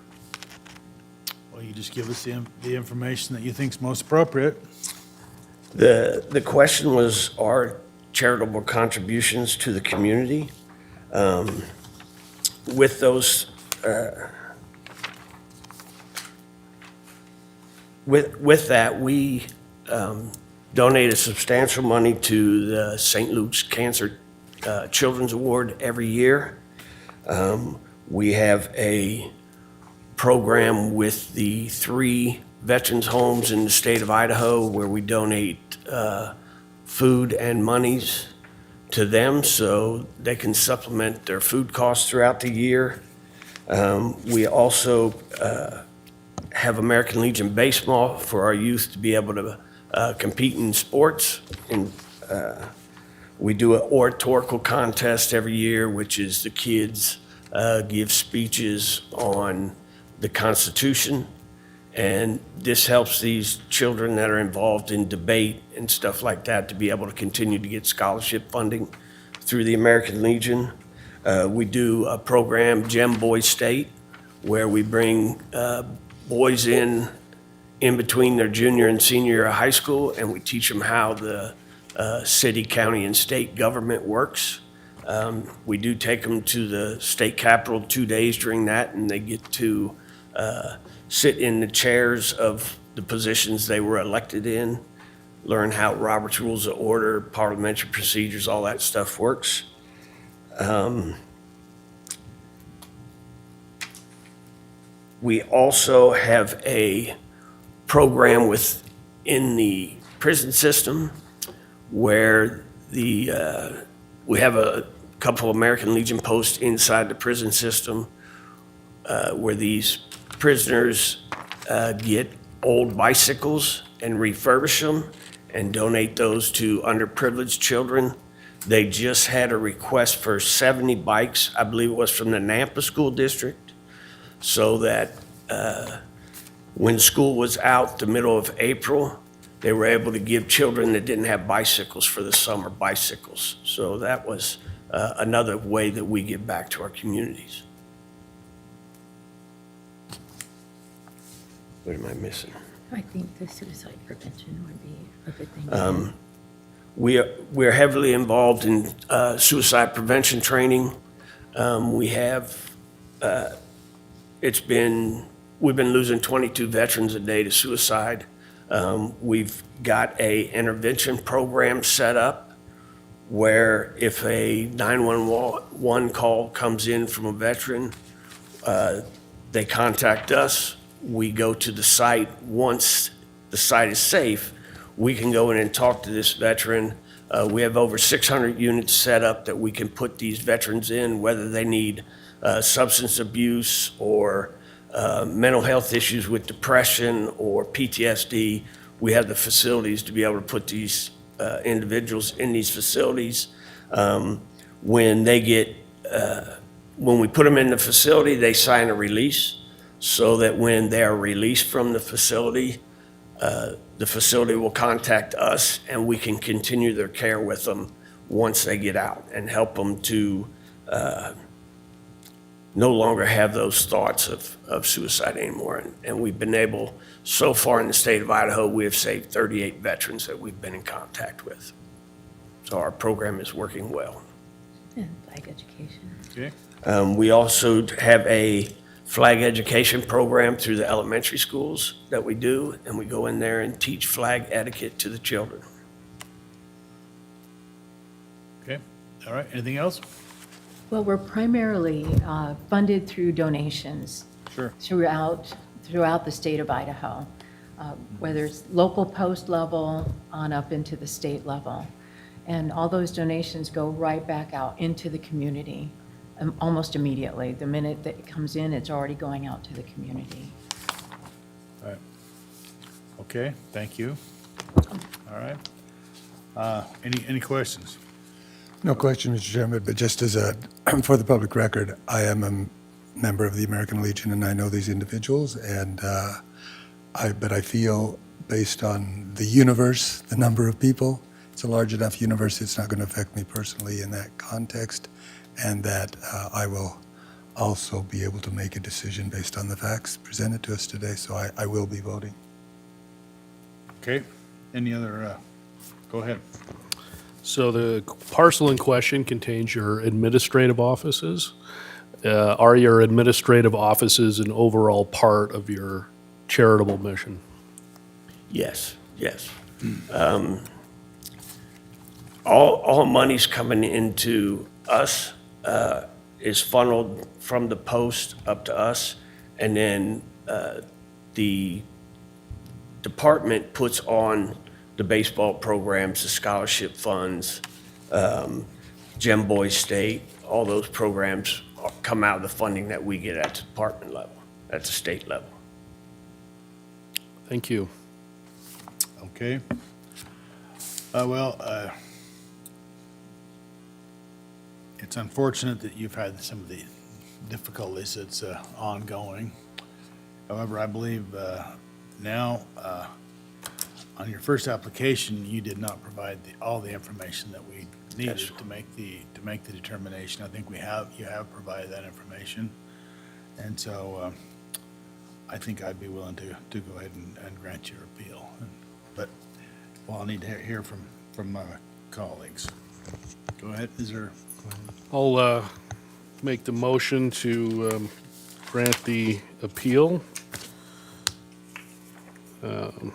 Well, you just give us the information that you think is most appropriate. The question was our charitable contributions to the community. With those, with that, we donated substantial money to the St. Luke's Cancer Children's Award every year. We have a program with the 3 veterans homes in the state of Idaho where we donate food and monies to them so they can supplement their food costs throughout the year. We also have American Legion Baseball for our youth to be able to compete in sports. And we do an oratorical contest every year, which is the kids give speeches on the Constitution. And this helps these children that are involved in debate and stuff like that to be able to continue to get scholarship funding through the American Legion. We do a program, Gem Boy State, where we bring boys in in between their junior and senior year of high school, and we teach them how the city, county, and state government works. We do take them to the state capitol 2 days during that, and they get to sit in the chairs of the positions they were elected in, learn how Robert's Rules of Order, parliamentary procedures, all that stuff works. We also have a program within the prison system where we have a couple of American Legion posts inside the prison system where these prisoners get old bicycles and refurbish them and donate those to underprivileged children. They just had a request for 70 bikes, I believe it was from the Nampa School District, so that when school was out the middle of April, they were able to give children that didn't have bicycles for the summer bicycles. So that was another way that we give back to our communities. What am I missing? I think the suicide prevention would be a good thing to do. We're heavily involved in suicide prevention training. We've been losing 22 veterans a day to suicide. We've got a intervention program set up where if a 911 call comes in from a veteran, they contact us. We go to the site. Once the site is safe, we can go in and talk to this veteran. We have over 600 units set up that we can put these veterans in, whether they need substance abuse or mental health issues with depression or PTSD. We have the facilities to be able to put these individuals in these facilities. When we put them in the facility, they sign a release so that when they are released from the facility will contact us and we can continue their care with them once they get out and help them to no longer have those thoughts of suicide anymore. And we've been able, so far in the state of Idaho, we have saved 38 veterans that we've been in contact with. So our program is working well. And flag education. Okay. We also have a flag education program through the elementary schools that we do, and we go in there and teach flag etiquette to the children. Okay. All right. Anything else? Well, we're primarily funded through donations Sure. throughout the state of Idaho, whether it's local post level on up into the state level. And all those donations go right back out into the community almost immediately. The minute that it comes in, it's already going out to the community. All right. Okay, thank you. All right. Any questions? No question, Mr. Chairman, but just as for the public record, I am a member of the American Legion and I know these individuals, and but I feel based on the universe, the number of people, it's a large enough universe, it's not going to affect me personally in that context, and that I will also be able to make a decision based on the facts presented to us today, so I will be voting. Okay. Any other, go ahead. So the parcel in question contains your administrative offices. Are your administrative offices an overall part of your charitable mission? Yes. All money's coming into us is funneled from the post up to us, and then the department puts on the baseball programs, the scholarship funds, Gem Boys State, all those programs come out of the funding that we get at the department level, at the state level. Thank you. Okay. It's unfortunate that you've had some of the difficulties that's ongoing. However, I believe now, on your first application, you did not provide all the information that we needed Yes. to make the determination. I think you have provided that information. And so I think I'd be willing to go ahead and grant your appeal. But, well, I'll need to hear from my colleagues. Go ahead, is there? I'll make the motion to grant the appeal to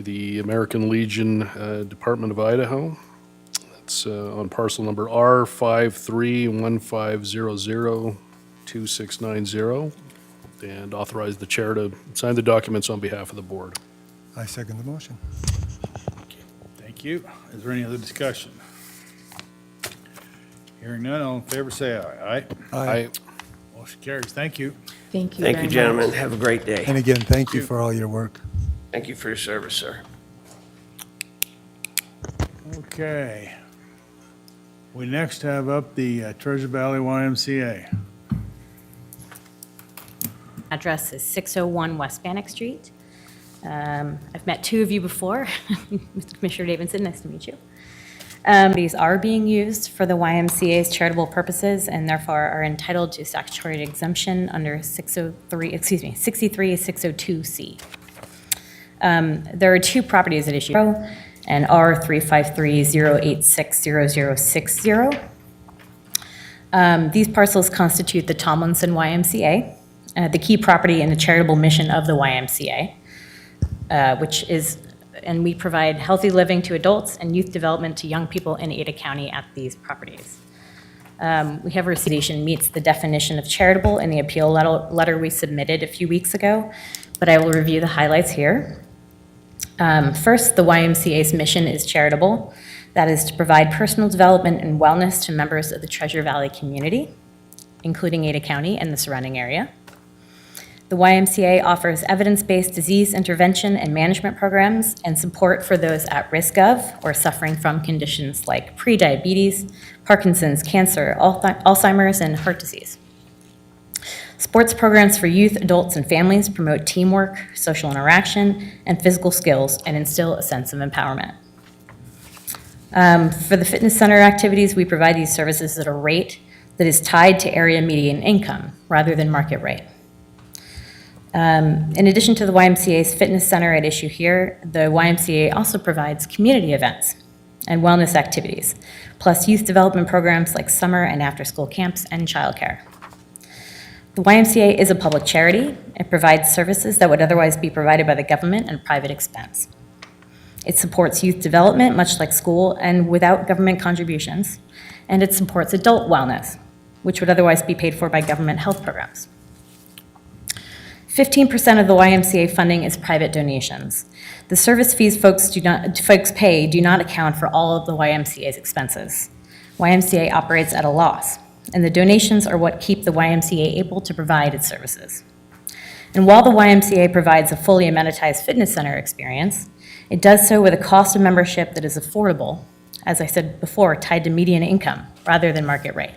the American Legion Department of Idaho. That's on parcel number R5315002690, and authorize the chair to sign the documents on behalf of the board. I second the motion. Thank you. Is there any other discussion? Hearing none, all in favor, say aye. Aye? Aye. Motion carries. Thank you. Thank you Thank very you, much. gentlemen. Have a great day. And again, thank you for all your work. Thank you for your service, sir. Okay. We next have up the Treasure Valley YMCA. Address is 601 West Bannock Street. I've met two of you before. Mr. Commissioner Davidson, nice to meet you. These are being used for the YMCA's charitable purposes and therefore are entitled to statutory exemption under 63602C. There are two properties at issue, and R35308600060. These parcels constitute the Tomlinson YMCA, the key property in the charitable mission of the YMCA, which is, and we provide healthy living to adults and youth development to young people in Ada County at these properties. We have recitation meets the definition of charitable in the appeal letter we submitted a few weeks ago, but I will review the highlights here. First, the YMCA's mission is charitable. That is to provide personal development and wellness to members of the Treasure Valley community, including Ada County and the surrounding area. The YMCA offers evidence-based disease intervention and management programs and support for those at risk of or suffering from conditions like prediabetes, Parkinson's, cancer, Alzheimer's, and heart disease. Sports programs for youth, adults, and families promote teamwork, social interaction, and physical skills and instill a sense of empowerment. For the fitness center activities, we provide these services at a rate that is tied to area median income rather than market rate. In addition to the YMCA's fitness center at issue here, the YMCA also provides community events and wellness activities, plus youth development programs like summer and after-school camps and childcare. The YMCA is a public charity. It provides services that would otherwise be provided by the government and private expense. It supports youth development, much like school, and without government contributions, and it supports adult wellness, which would otherwise be paid for by government health programs. 15% of the YMCA funding is private donations. The service fees folks pay do not account for all of the YMCA's expenses. YMCA operates at a loss, and the donations are what keep the YMCA able to provide its services. And while the YMCA provides a fully amenitized fitness center experience, it does so with a cost of membership that is affordable, as I said before, tied to median income rather than market rate.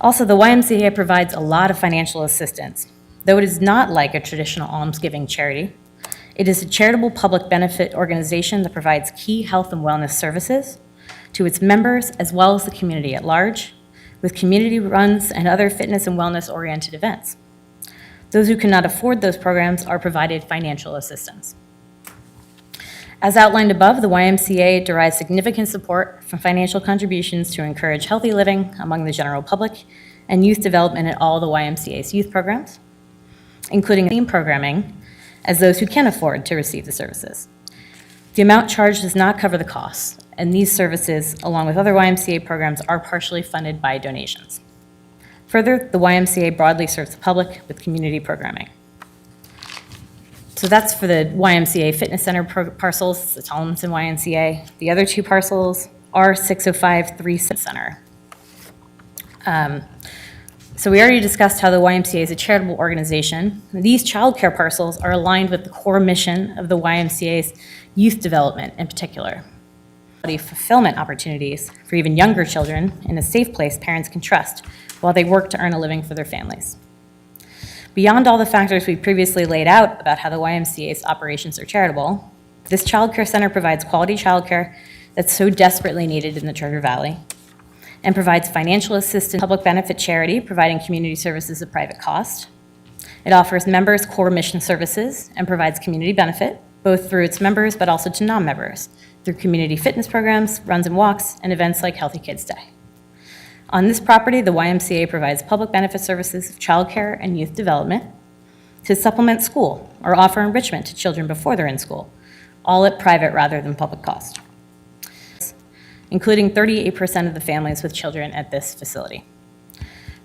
Also, the YMCA provides a lot of financial assistance. Though it is not like a traditional almsgiving charity, it is a charitable public benefit organization that provides key health and wellness services to its members as well as the community at large, with community runs and other fitness and wellness-oriented events. Those who cannot afford those programs are provided financial assistance. As outlined above, the YMCA derives significant support from financial contributions to encourage healthy living among the general public and youth development at all the YMCA's youth programs, including theme programming, as those who can afford to receive the services. The amount charged does not cover the costs, and these services, along with other YMCA programs, are partially funded by donations. Further, the YMCA broadly serves the public with community programming. So that's for the YMCA Fitness Center parcels, the Tomlinson YMCA. The other two parcels are 605-3 Center. So we already discussed how the YMCA is a charitable organization. These childcare parcels are aligned with the core mission of the YMCA's youth development in particular. Fulfillment opportunities for even younger children in a safe place parents can trust while they work to earn a living for their families. Beyond all the factors we previously laid out about how the YMCA's operations are charitable, this childcare center provides quality childcare that's so desperately needed in the Treasure Valley, and provides financial assistance, public benefit charity, providing community services at private cost, It offers members core mission services and provides community benefit, both through its members but also to non-members, through community fitness programs, runs and walks, and events like Healthy Kids Day. On this property, the YMCA provides public benefit services of childcare and youth development to supplement school or offer enrichment to children before they're in school, all at private rather than public cost, including 38% of the families with children at this facility.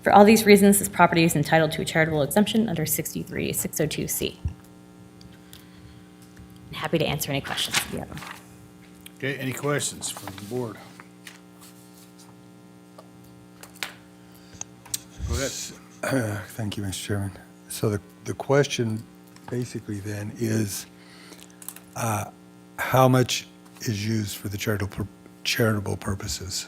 For all these reasons, this property is entitled to a charitable exemption under 63602C. I'm happy to answer any questions if you have them. Okay, any questions from the board? Go ahead. Thank you, Mr. Chairman. So the question basically then is, how much is used for the charitable purposes?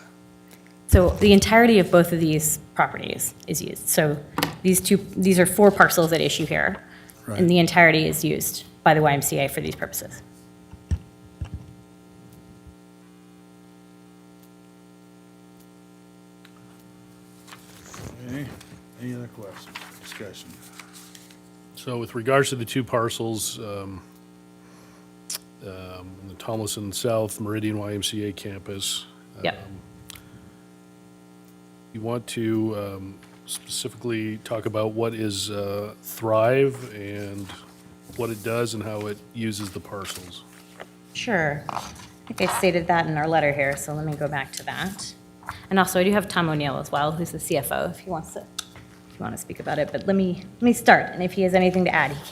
So the entirety of both of these properties is used. So these are 4 parcels at issue here, Right. and the entirety is used by the YMCA for these purposes. Okay, any other questions, discussion? So with regards to the 2 parcels, in the Tomlinson South Meridian YMCA campus. Yep. You want to specifically talk about what is Thrive and what it does and how it uses the parcels? Sure. I think I stated that in our letter here, so let me go back to that. And also, I do have Tom O'Neill as well, who's the CFO, if you want to speak about it. But let me start, and if he has anything to add, he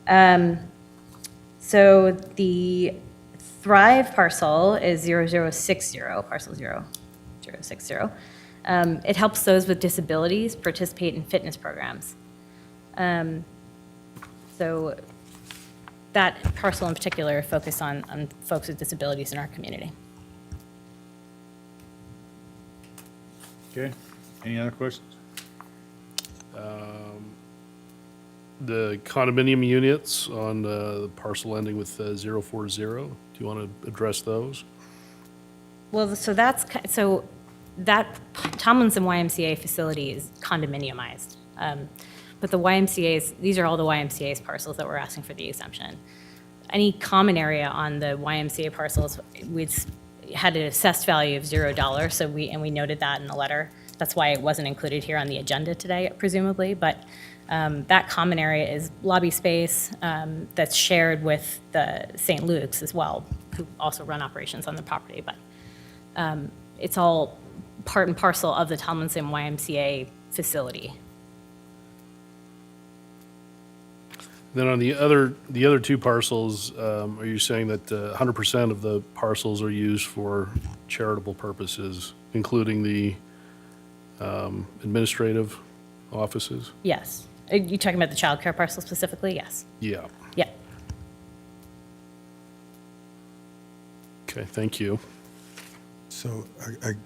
can. So the Thrive parcel is 0060, parcel 0060. It helps those with disabilities participate in fitness programs. So that parcel in particular focus on folks with disabilities in our community. Okay, any other questions? The condominium units on the parcel ending with 040, do you want to address those? Well, so that Tomlinson YMCA facility is condominiumized. But the YMCA's, these are all the YMCA's parcels that we're asking for the exemption. Any common area on the YMCA parcels, we had an assessed value of $0, so we noted that in the letter. That's why it wasn't included here on the agenda today, presumably, but that common area is lobby space that's shared with the St. Luke's as well, who also run operations on the property, but it's all part and parcel of the Tomlinson YMCA facility. Then on the other 2 parcels, are you saying that 100% of the parcels are used for charitable purposes, including the administrative offices? Yes. Are you talking about the childcare parcel specifically? Yes. Yeah. Yeah. Okay, thank you. So, Mr.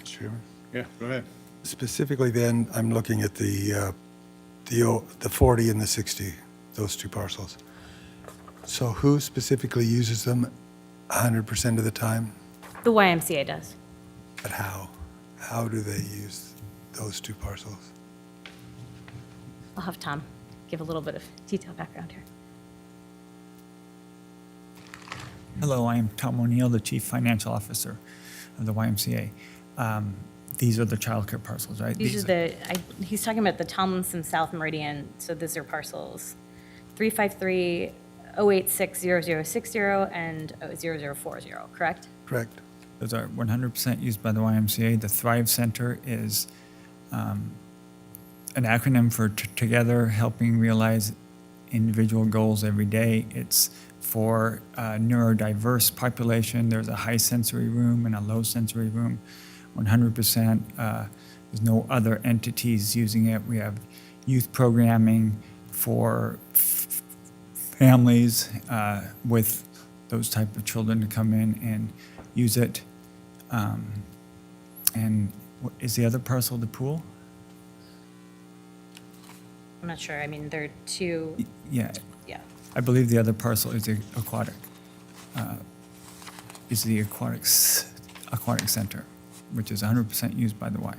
Chairman, Yeah, go ahead. specifically then, I'm looking at the 40 and the 60, those 2 parcels. So who specifically uses them 100% of the time? The YMCA does. But how? How do they use those 2 parcels? I'll have Tom give a little bit of detailed background here. Hello, I am Tom O'Neill, the Chief Financial Officer of the YMCA. These are the childcare parcels, right? These are he's talking about the Tomlinson South Meridian, so these are parcels 353, 086, 0060, and 0040, correct? Correct. Those are 100% used by the YMCA. The Thrive Center is an acronym for Together Helping Realize Individual Goals Every Day. It's for a neurodiverse population. There's a high sensory room and a low sensory room. 100%. There's no other entities using it. We have youth programming for families with those type of children to come in and use it. And is the other parcel the pool? I'm not sure. I mean, there are 2, Yeah, yeah. I believe the other parcel is the aquatic center, which is 100% used by the Y.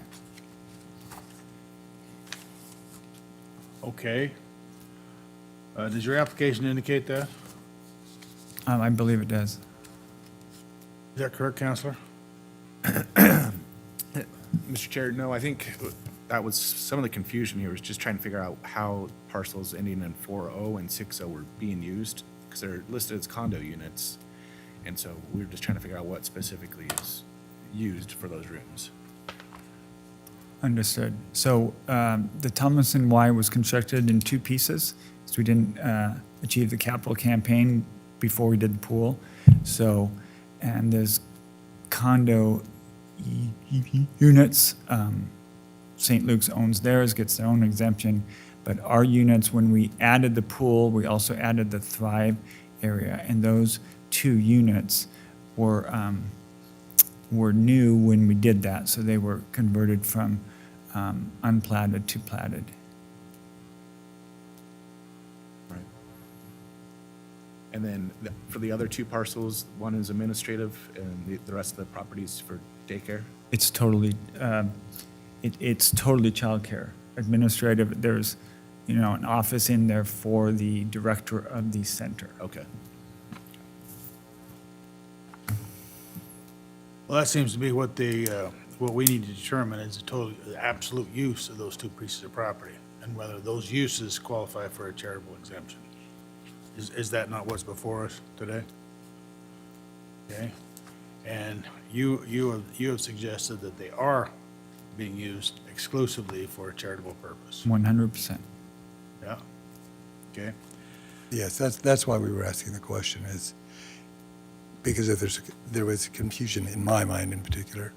Okay. Does your application indicate that? I believe it does. Is that correct, Counselor? Mr. Chair, no, I think that was, some of the confusion here was just trying to figure out how parcels ending in 4.0 and 6.0 were being used, because they're listed as condo units. And so we were just trying to figure out what specifically is used for those rooms. Understood. So the Tomlinson Y was constructed in two pieces, so we didn't achieve the capital campaign before we did the pool. So, and there's condo units. St. Luke's owns theirs, gets their own exemption. But our units, when we added the pool, we also added the Thrive area. And those two units were new when we did that. So they were converted from unplatted to platted. Right. And then for the other two parcels, one is administrative and the rest of the properties for daycare? It's totally, it's totally childcare. Administrative, there's, an office in there for the director of the center. Okay. Well, that seems to be what what we need to determine is the absolute use of those two pieces of property and whether those uses qualify for a charitable exemption. Is that not what's before us today? Okay. And you have suggested that they are being used exclusively for a charitable purpose. 100%. Yeah? Okay. Yes, that's why we were asking the question, is because if there was confusion in my mind in particular,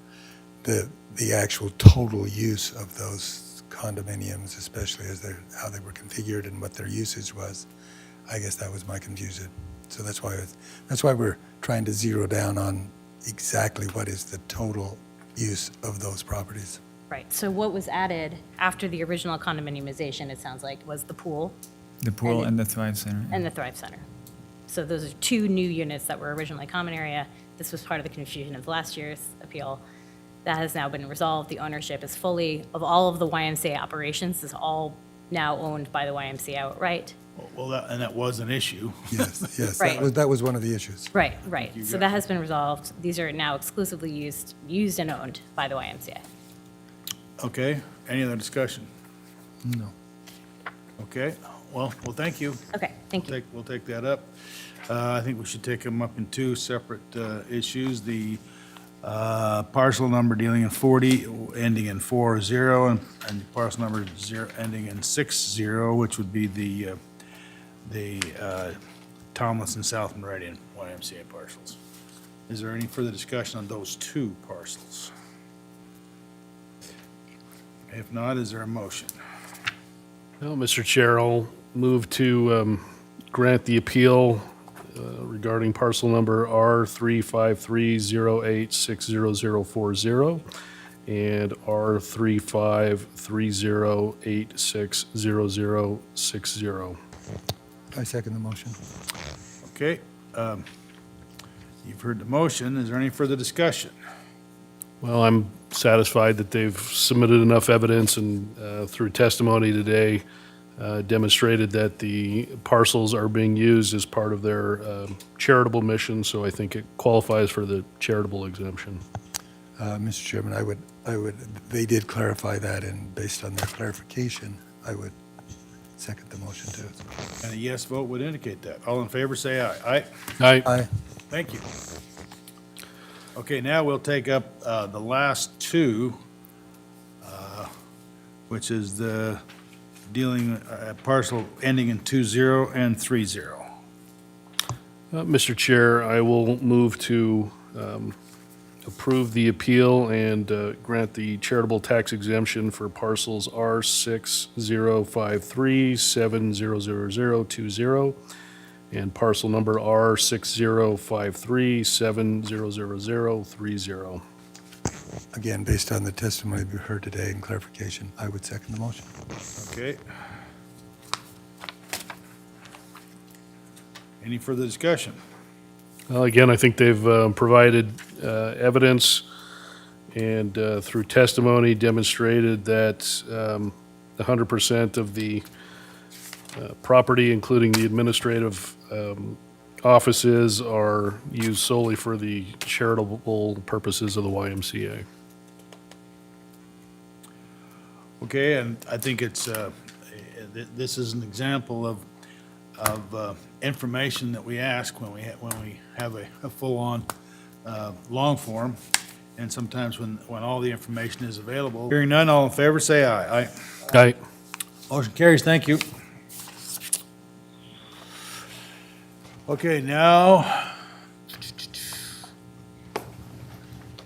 the actual total use of those condominiums, especially how they were configured and what their usage was, I guess that was my confusion. So that's why we're trying to zero down on exactly what is the total use of those properties. Right, so what was added after the original condominiumization, it sounds like, was the pool The pool And- and the Thrive Center. and the Thrive Center. So those are two new units that were originally common area. This was part of the confusion of last year's appeal. That has now been resolved. The ownership is fully, of all of the YMCA operations, is all now owned by the YMCA outright. Well, that was an issue. Yes, Right. that was one of the issues. Right, right. So that has been resolved. These are now exclusively used and owned by the YMCA. Okay, any other discussion? No. Okay, well, thank you. Okay, thank you. We'll take that up. I think we should take them up in two separate issues. The parcel number dealing in 40, ending in 40, and the parcel number 0, ending in 60, which would be the Tomlinson South Meridian YMCA parcels. Is there any further discussion on those two parcels? If not, is there a motion? Well, Mr. Chair, I'll move to grant the appeal regarding parcel number R353086040 and R353086060. I second the motion. Okay, you've heard the motion. Is there any further discussion? Well, I'm satisfied that they've submitted enough evidence and through testimony today demonstrated that the parcels are being used as part of their charitable mission, so I think it qualifies for the charitable exemption. Mr. Chairman, I would, they did clarify that, and based on their clarification, I would second the motion too. And a yes vote would indicate that. All in favor, say aye. Aye? Aye. Thank you. Okay, now we'll take up the last two, which is the dealing parcel ending in 20 and 30. Mr. Chair, I will move to approve the appeal and grant the charitable tax exemption for parcels R6053700020 and parcel number R6053700030. Again, based on the testimony we heard today and clarification, I would second the motion. Okay. Any further discussion? Well, again, I think they've provided evidence and through testimony demonstrated that 100% of the Property, including the administrative offices, are used solely for the charitable purposes of the YMCA. Okay, and I think it's, this is an example of information that we ask when we have a full-on long form, and sometimes when all the information is available. Hearing none, all in favor, say aye. Aye. Aye. Motion carries, thank you. Okay, now,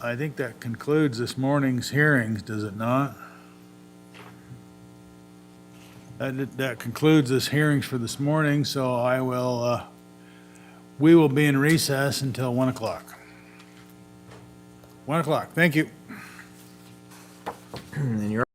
I think that concludes this morning's hearings, does it not? That concludes this hearings for this morning, so we will be in recess until 1 o'clock. 1 o'clock, thank you. And you're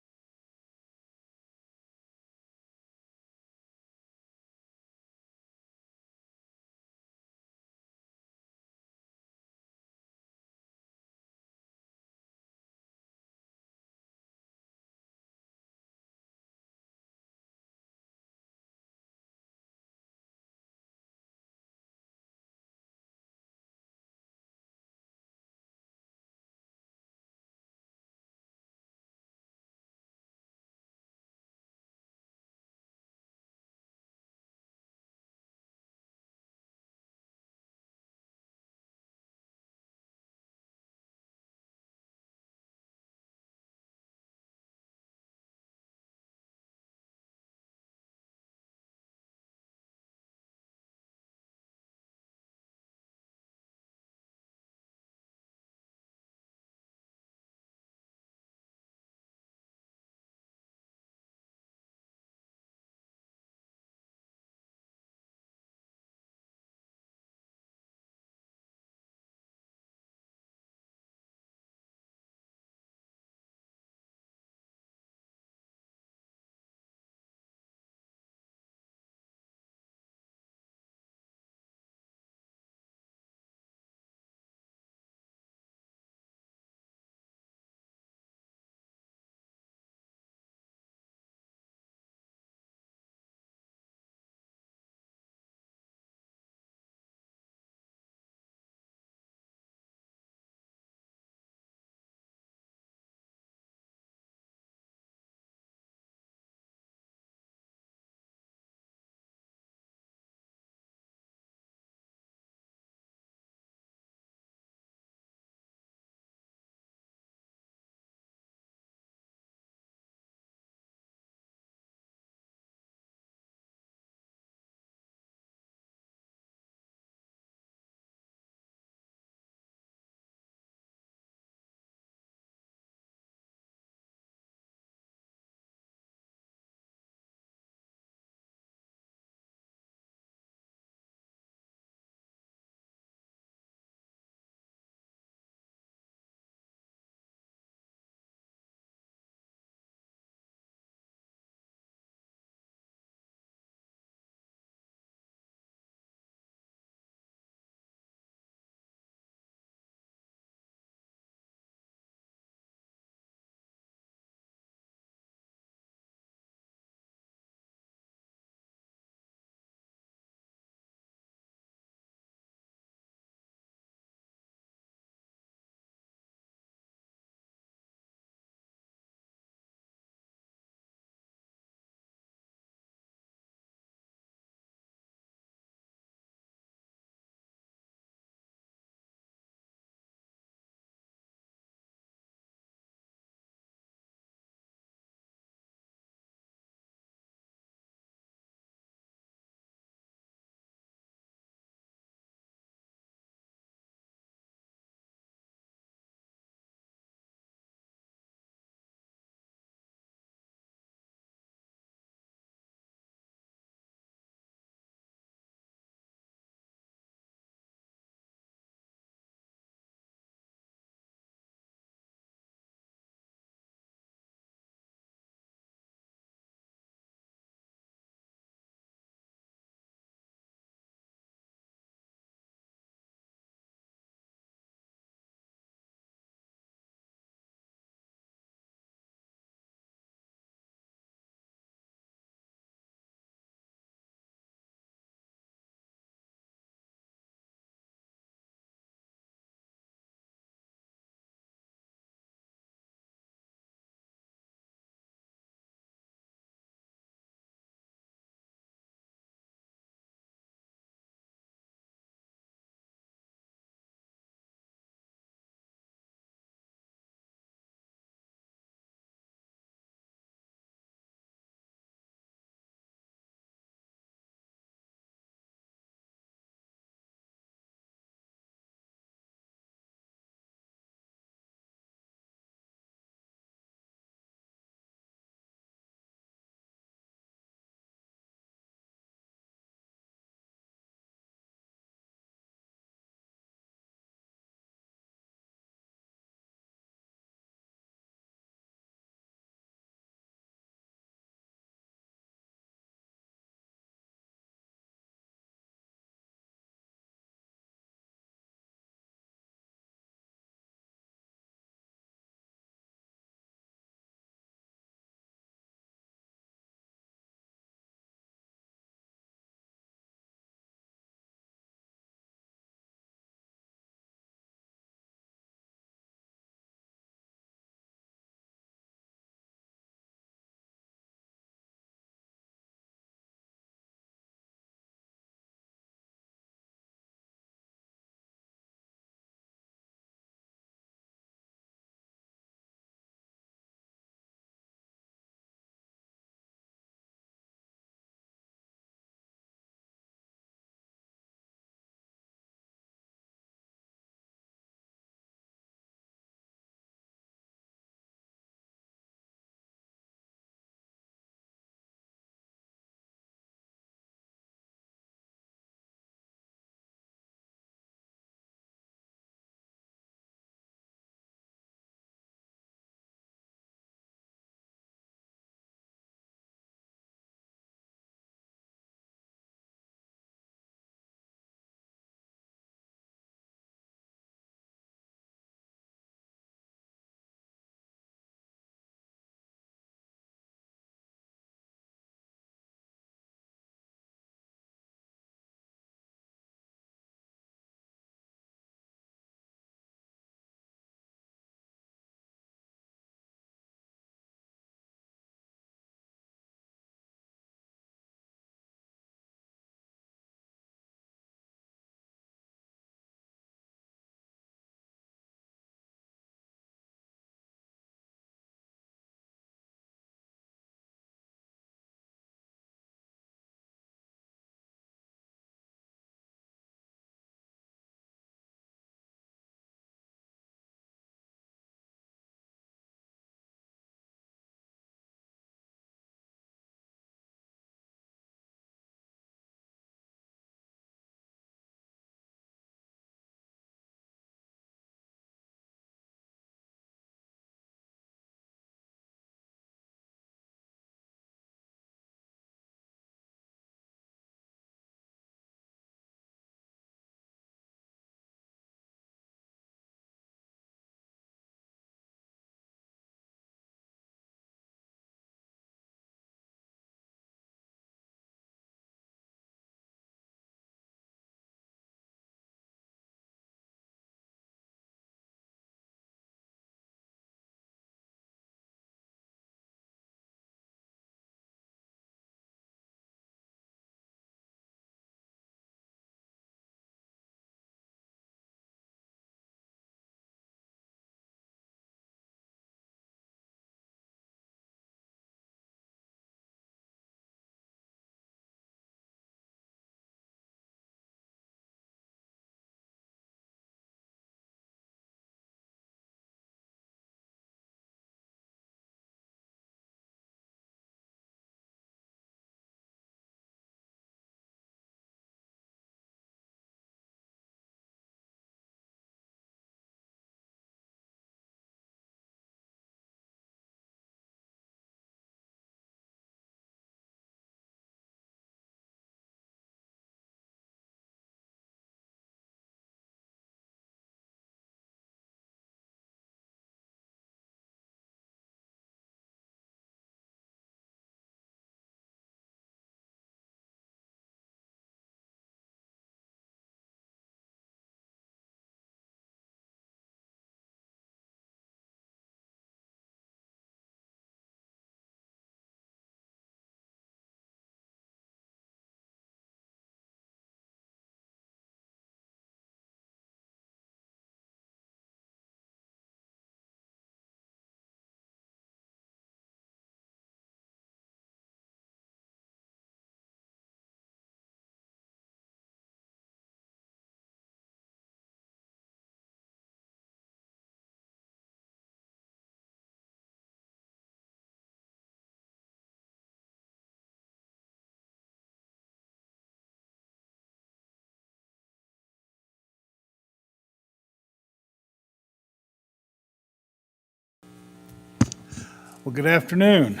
Well, good afternoon.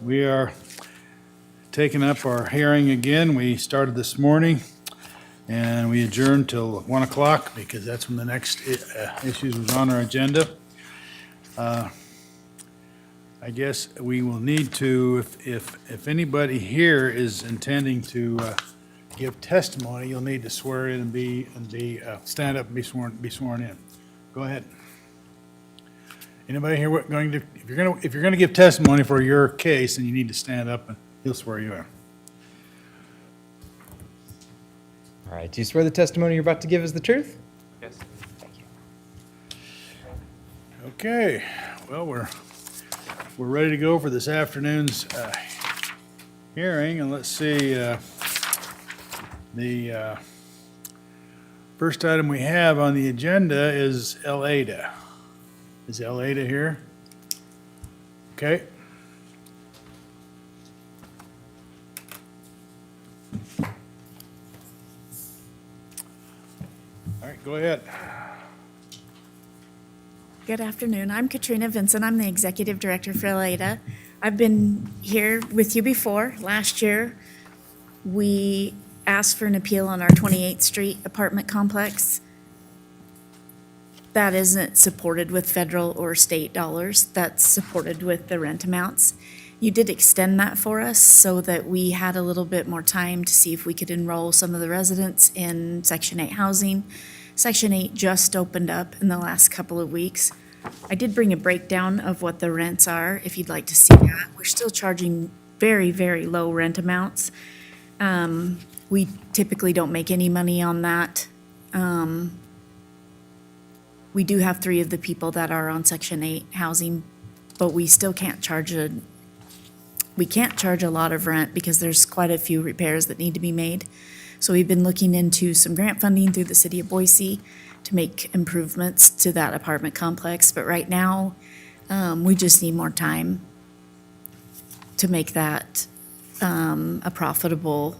We are taking up our hearing again. We started this morning, and we adjourned till 1 o'clock because that's when the next issues was on our agenda. I guess we will need to, if anybody here is intending to give testimony, you'll need to swear in and stand up and be sworn in. Go ahead. Anybody here going to, if you're gonna give testimony for your case, then you need to stand up and he'll swear you in. All right, do you swear the testimony you're about to give is the truth? Okay, well, we're ready to go for this afternoon's hearing, and let's see, the first item we have on the agenda is El-Ada. Is El-Ada here? Okay. All right, go ahead. Good afternoon. I'm Katrina Vincent. I'm the Executive Director for El-Ada. I've been here with you before. Last year, we asked for an appeal on our 28th Street apartment complex. That isn't supported with federal or state dollars. That's supported with the rent amounts. You did extend that for us so that we had a little bit more time to see if we could enroll some of the residents in Section 8 housing. Section 8 just opened up in the last couple of weeks. I did bring a breakdown of what the rents are, if you'd like to see that. We're still charging very, very low rent amounts. We typically don't make any money on that. We do have 3 of the people that are on Section 8 housing, but we still can't charge a lot of rent because there's quite a few repairs that need to be made. So we've been looking into some grant funding through the city of Boise to make improvements to that apartment complex. But right now, we just need more time to make that a profitable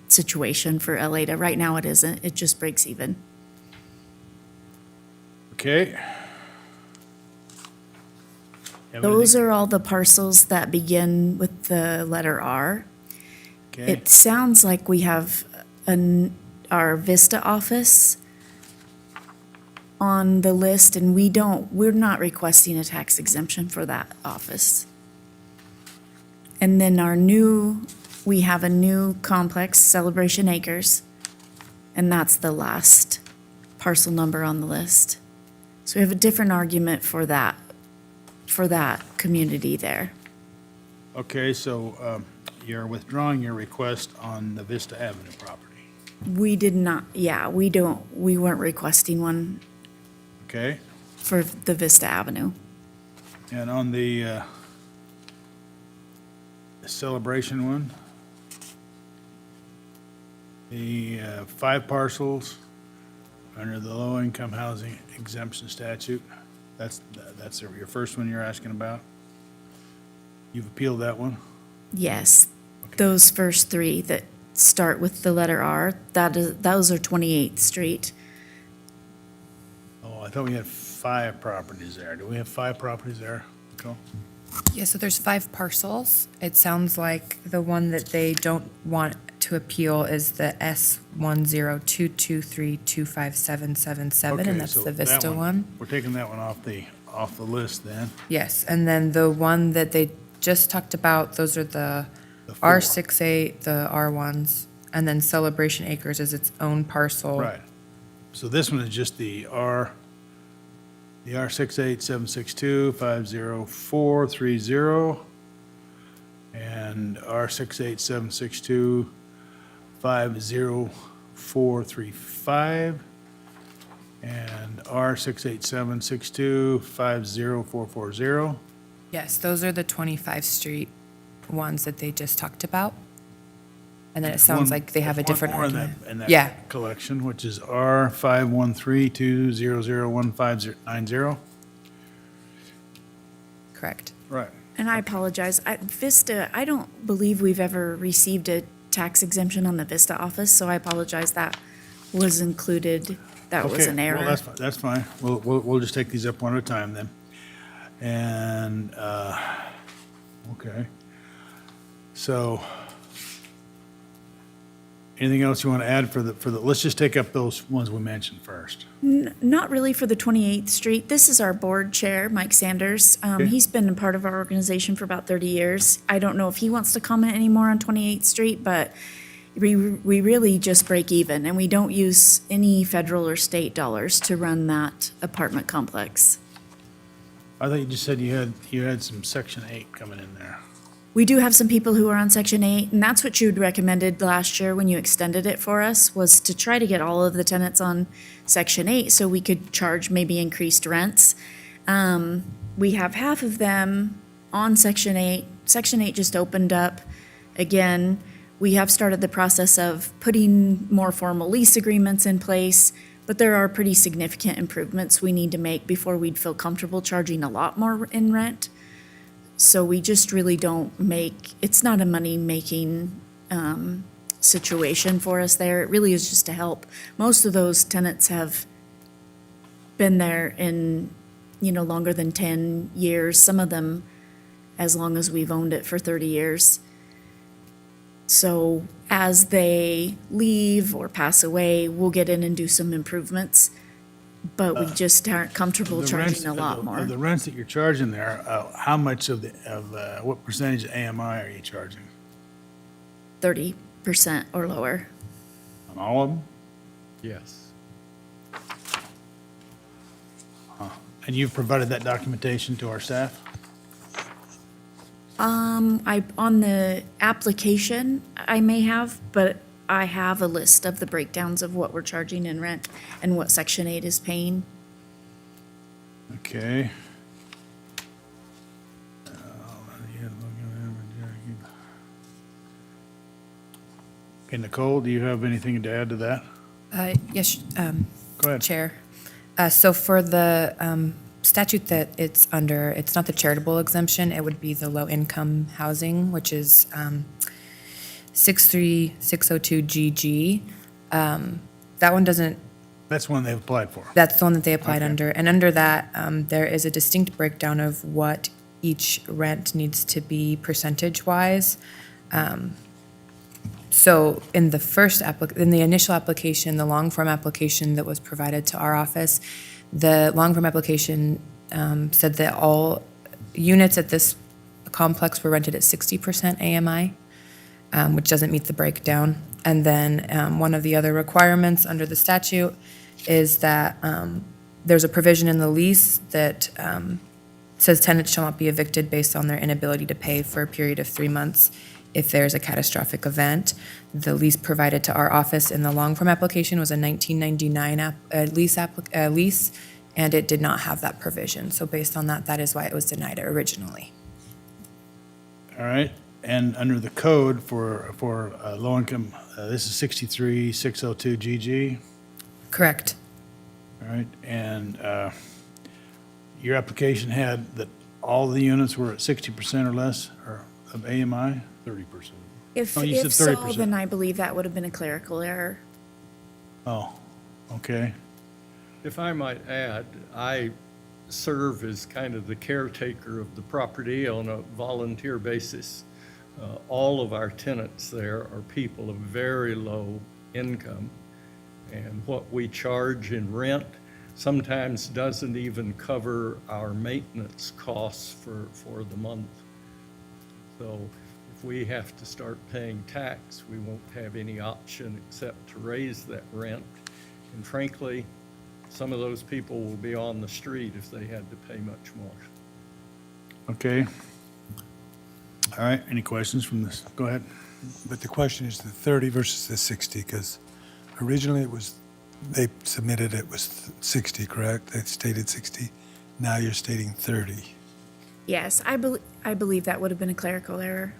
situation for El-Ada. Right now, it isn't. It just breaks even. Okay. Those are all the parcels that begin with the letter R. Okay. It sounds like we have our Vista office on the list, and we're not requesting a tax exemption for that office. And then we have a new complex, Celebration Acres, and that's the last parcel number on the list. So we have a different argument for that community there. Okay, so you're withdrawing your request on the Vista Avenue property. We did not, we weren't requesting one Okay, for the Vista Avenue. and on the Celebration one, the 5 parcels under the low-income housing exemption statute, that's your first one you're asking about? You've appealed that one? Yes, those first 3 that start with the letter R, those are 28th Street. Oh, I thought we had 5 properties there. Do we have 5 properties there? Nicole? Yeah, so there's 5 parcels. It sounds like the one that they don't want to appeal is the S1022325777, Okay, and that's so the that Vista one. We're taking that one off the list then. Yes, and then the one that they just talked about, those are the The 4. R68, the R1s, and then Celebration Acres is its own parcel. Right. So this one is just the R68762504030 and R68762504035 and R68762504040. Yes, those are the 25th Street ones that they just talked about. And then it sounds like they have a different There's one more argument. in that Yeah, collection, which is R5132001590. correct. Right. And I apologize, Vista, I don't believe we've ever received a tax exemption on the Vista office, so I apologize that was included that was Okay, an well, error. that's fine. We'll just take these up one at a time then. And, okay. So, anything else you want to add for the, let's just take up those ones we mentioned first. Not really for the 28th Street. This is our board chair, Mike Sanders. Okay. He's been a part of our organization for about 30 years. I don't know if he wants to comment anymore on 28th Street, but we really just break even, and we don't use any federal or state dollars to run that apartment complex. I thought you just said you had some Section 8 coming in there. We do have some people who are on Section 8, and that's what you had recommended last year when you extended it for us, was to try to get all of the tenants on Section 8 so we could charge maybe increased rents. We have half of them on Section 8. Section 8 just opened up again. We have started the process of putting more formal lease agreements in place, but there are pretty significant improvements we need to make before we'd feel comfortable charging a lot more in rent. So we just really don't it's not a money-making situation for us there. It really is just to help. Most of those tenants have been there in, longer than 10 years, some of them as long as we've owned it for 30 years. So as they leave or pass away, we'll get in and do some improvements, but we just aren't comfortable The charging rents- a lot of more. the rents that you're charging there, how much what percentage of AMI are you charging? 30% or lower. On all of them? Yes. And you've provided that documentation to our staff? On the application, I may have, but I have a list of the breakdowns of what we're charging in rent and what Section 8 is Okay. Okay, Nicole, do you have anything to add to that? Yes, Go ahead. Chair. So for the statute that it's under, it's not the charitable exemption, it would be the low-income housing, which is 63602GG. That one doesn't, That's one they've applied for. that's the one that they applied Okay. under. And under that, there is a distinct breakdown of what each rent needs to be percentage-wise. So in the initial application, the long-form application that was provided to our office, the long-form application said that all units at this complex were rented at 60% AMI, which doesn't meet the breakdown. And then one of the other requirements under the statute is that there's a provision in the lease that says tenants shall not be evicted based on their inability to pay for a period of 3 months if there's a catastrophic event. The lease provided to our office in the long-form application was a 1999 lease, and it did not have that provision. So based on that, that is why it was denied originally. All right, and under the code for low income, this is 63602GG, Correct. all right? And your application had that all the units were at 60% or less of AMI? 30%. If Oh, you said so, 30%. then I believe that would have been a clerical error. Oh, okay. If I might add, I serve as kind of the caretaker of the property on a volunteer basis. All of our tenants there are people of very low income, and what we charge in rent sometimes doesn't even cover our maintenance costs for the month. So if we have to start paying tax, we won't have any option except to raise that rent. And frankly, some of those people will be on the street if they had to pay much more. Okay. All right, any questions from this? Go ahead. But the question is the 30 versus the 60, because originally they submitted it was 60, correct? They stated 60. Now you're stating 30. Yes, I believe that would have been a clerical error.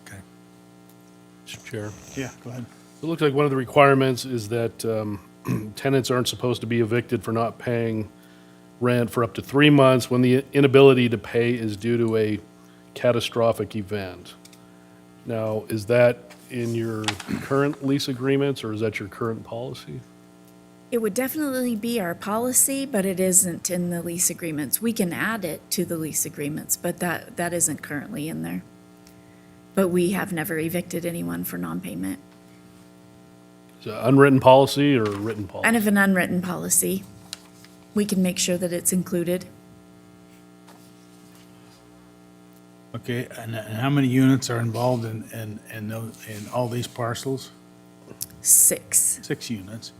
Okay. Mr. Chair. Yeah, go ahead. It looks like one of the requirements is that tenants aren't supposed to be evicted for not paying rent for up to 3 months when the inability to pay is due to a catastrophic event. Now, is that in your current lease agreements, or is that your current policy? It would definitely be our policy, but it isn't in the lease agreements. We can add it to the lease agreements, but that isn't currently in there. But we have never evicted anyone for non-payment. Is it unwritten policy or written policy? Kind of an unwritten policy. We can make sure that it's included. Okay, and how many units are involved in all these parcels? 6. 6 units.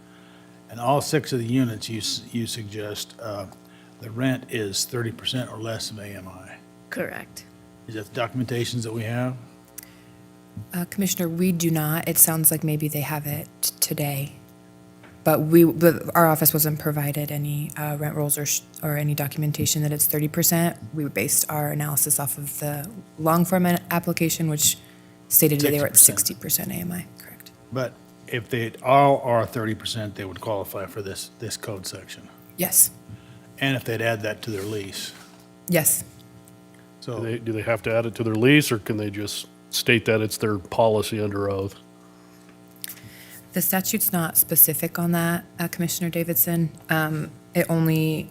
And all 6 of the units, you suggest, the rent is 30% or less of AMI. Correct. Is that the documentations that we have? Commissioner, we do not. It sounds like maybe they have it today. But our office wasn't provided any rent rolls or any documentation that it's 30%. We based our analysis off of the long form application, which stated that they were at 60% AMI, correct? But if they all are 30%, they would qualify for this code section. Yes, And if they'd add that to their lease. yes. So, Do they have to add it to their lease, or can they just state that it's their policy under oath? The statute's not specific on that, Commissioner Davidson. It only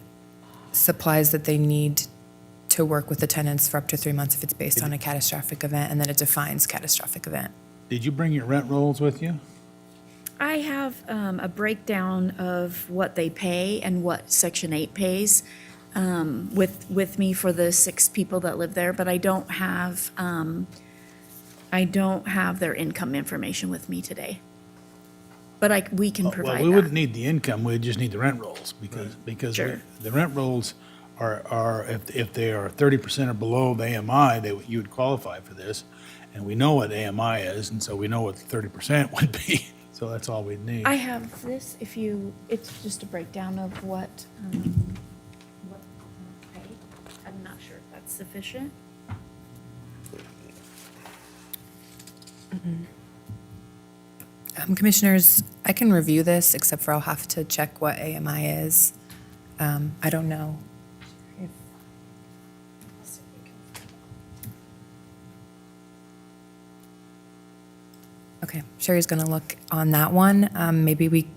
supplies that they need to work with the tenants for up to 3 months if it's based on a catastrophic event, and then it defines catastrophic event. did you bring your rent rolls with you? I have a breakdown of what they pay and what Section 8 pays with me for the 6 people that live there, but I don't have their income information with me today. But we can provide Well, we wouldn't that. need the income, we'd just need the rent rolls, because Sure. the rent rolls are, if they are 30% or below the AMI, you would qualify for this. And we know what AMI is, and so we know what the 30% would be, so that's all we'd need. I have this, it's just a breakdown of what pay. I'm not sure if that's sufficient. Commissioners, I can review this, except for I'll have to check what AMI is. I don't know. Okay, Sherry's going to look on that one. Maybe we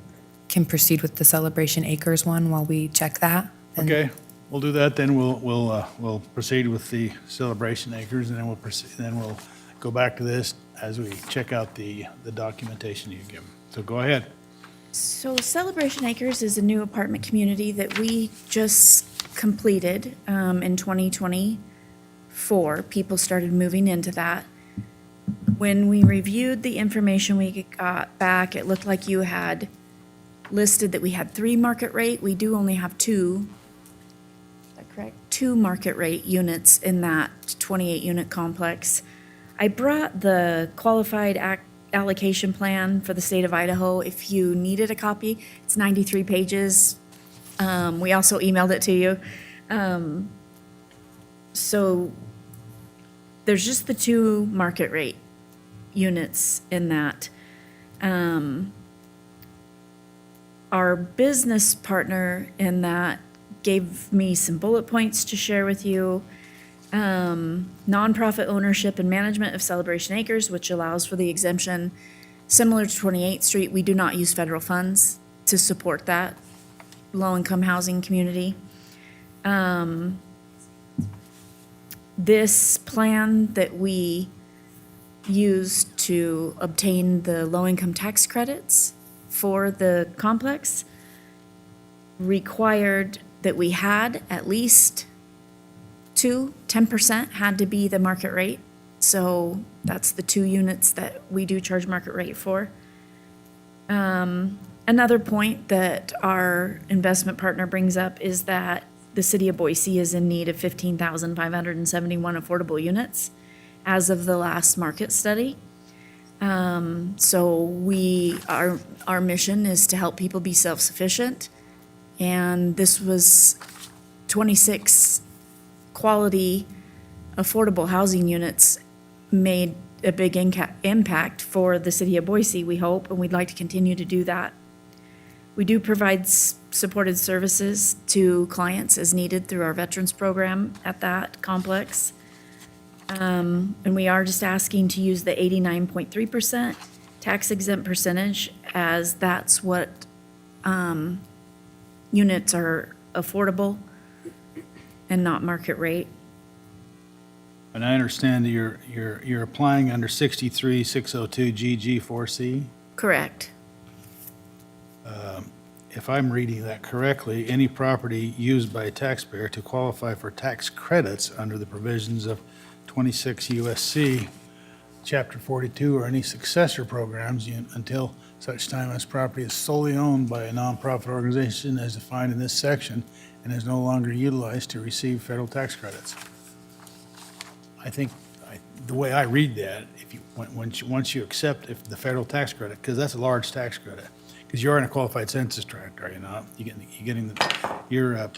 can proceed with the Celebration Acres one while we check that. and- Okay, we'll do that, then we'll proceed with the Celebration Acres, and then we'll proceed, then we'll go back to this as we check out the documentation you give. So go ahead. So Celebration Acres is a new apartment community that we just completed in 2024. People started moving into that. When we reviewed the information we got back, it looked like you had listed that we had 3 market rate. We do only have 2. Is that correct? 2 market rate units in that 28-unit complex. I brought the qualified allocation plan for the state of Idaho. If you needed a copy, it's 93 pages. We also emailed it to you. So there's just the 2 market rate units in that. Our business partner in that gave me some bullet points to share with you. Nonprofit ownership and management of Celebration Acres, which allows for the exemption. Similar to 28th Street, we do not use federal funds to support that low-income housing community. This plan that we used to obtain the low-income tax credits for the complex required that we had at least 10% had to be the market rate. So that's the 2 units that we do charge market rate for. Another point that our investment partner brings up is that the city of Boise is in need of 15,571 affordable units as of the last market study. So our mission is to help people be self-sufficient. And this was 26 quality, affordable housing units made a big impact for the city of Boise, we hope, and we'd like to continue to do that. We do provide supported services to clients as needed through our veterans program at that complex. And we are just asking to use the 89.3% tax exempt percentage, as that's what units are affordable and not market rate. And I understand that you're applying under 63602 GG4C. Correct. If I'm reading that correctly, any property used by a taxpayer to qualify for tax credits under the provisions of 26 USC Chapter 42 or any successor programs until such time as property is solely owned by a nonprofit organization as defined in this section and is no longer utilized to receive federal tax credits. I think, the way I read that, if you, once you accept if the federal tax credit, because that's a large tax credit, because you're in a qualified census tract, are you not? You're getting your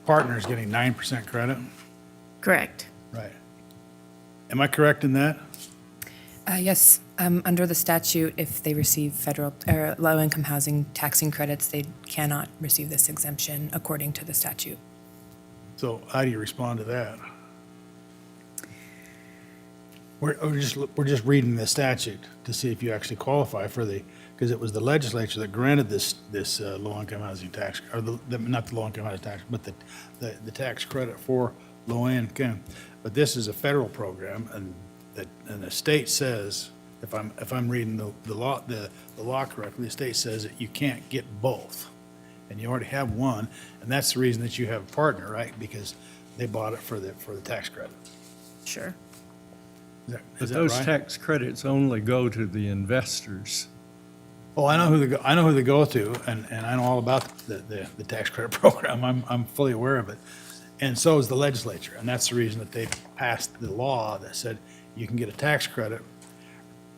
partner's getting 9% credit? Correct. Right. Am I correct in that? Yes, under the statute, if they receive federal or low-income housing taxing credits, they cannot receive this exemption according to the statute. So how do you respond to that? We're just reading the statute to see if you actually qualify for because it was the legislature that granted this low-income housing tax, or not the low-income housing tax, but the tax credit for low-income. But this is a federal program, and the state says, if I'm reading the law correctly, the state says that you can't get both, and you already have one, and that's the reason that you have a partner, right? Because they bought it for the tax credit. Sure. But Is that those right? tax credits only go to the investors. Oh, I know who they go to, and I know all about the tax credit program. I'm fully aware of it. And so is the legislature, and that's the reason that they passed the law that said you can get a tax credit,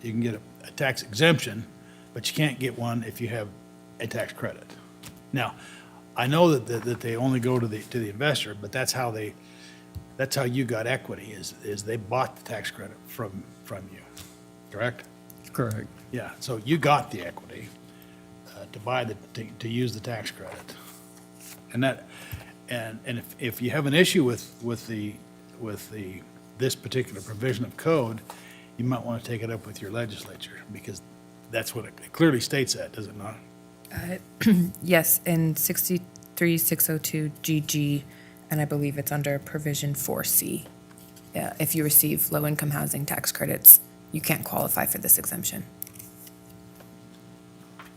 you can get a tax exemption, but you can't get one if you have a tax credit. Now, I know that they only go to the investor, but that's how you got equity, is they bought the tax credit from you, correct? Correct. Yeah, so you got the equity to use the tax credit. And if you have an issue with this particular provision of code, you might want to take it up with your legislature, because that's what it clearly states that, does it not? Yes, in 63602 GG, and I believe it's under provision 4C. If you receive low-income housing tax credits, you can't qualify for this exemption.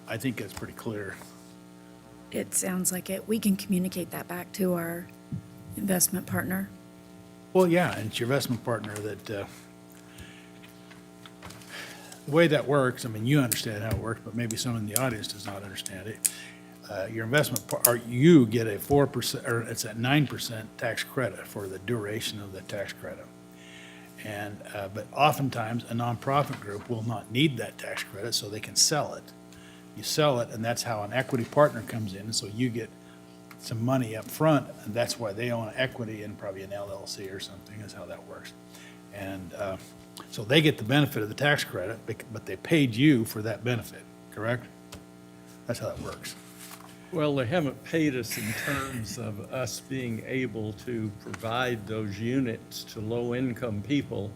I think that's pretty clear. It sounds like it. We can communicate that back to our investment partner. Well, yeah, and it's your investment partner that, the way that works, I mean, you understand how it works, but maybe someone in the audience does not understand it. Your investment, or you get a 4%, or it's a 9% tax credit for the duration of the tax credit. And, but oftentimes, a nonprofit group will not need that tax credit, so they can sell it. You sell it, and that's how an equity partner comes in, and so you get some money up front, and that's why they own equity in probably an LLC or something, is how that works. And so they get the benefit of the tax credit, but they paid you for that benefit, correct? That's how that works. Well, they haven't paid us in terms of us being able to provide those units to low-income people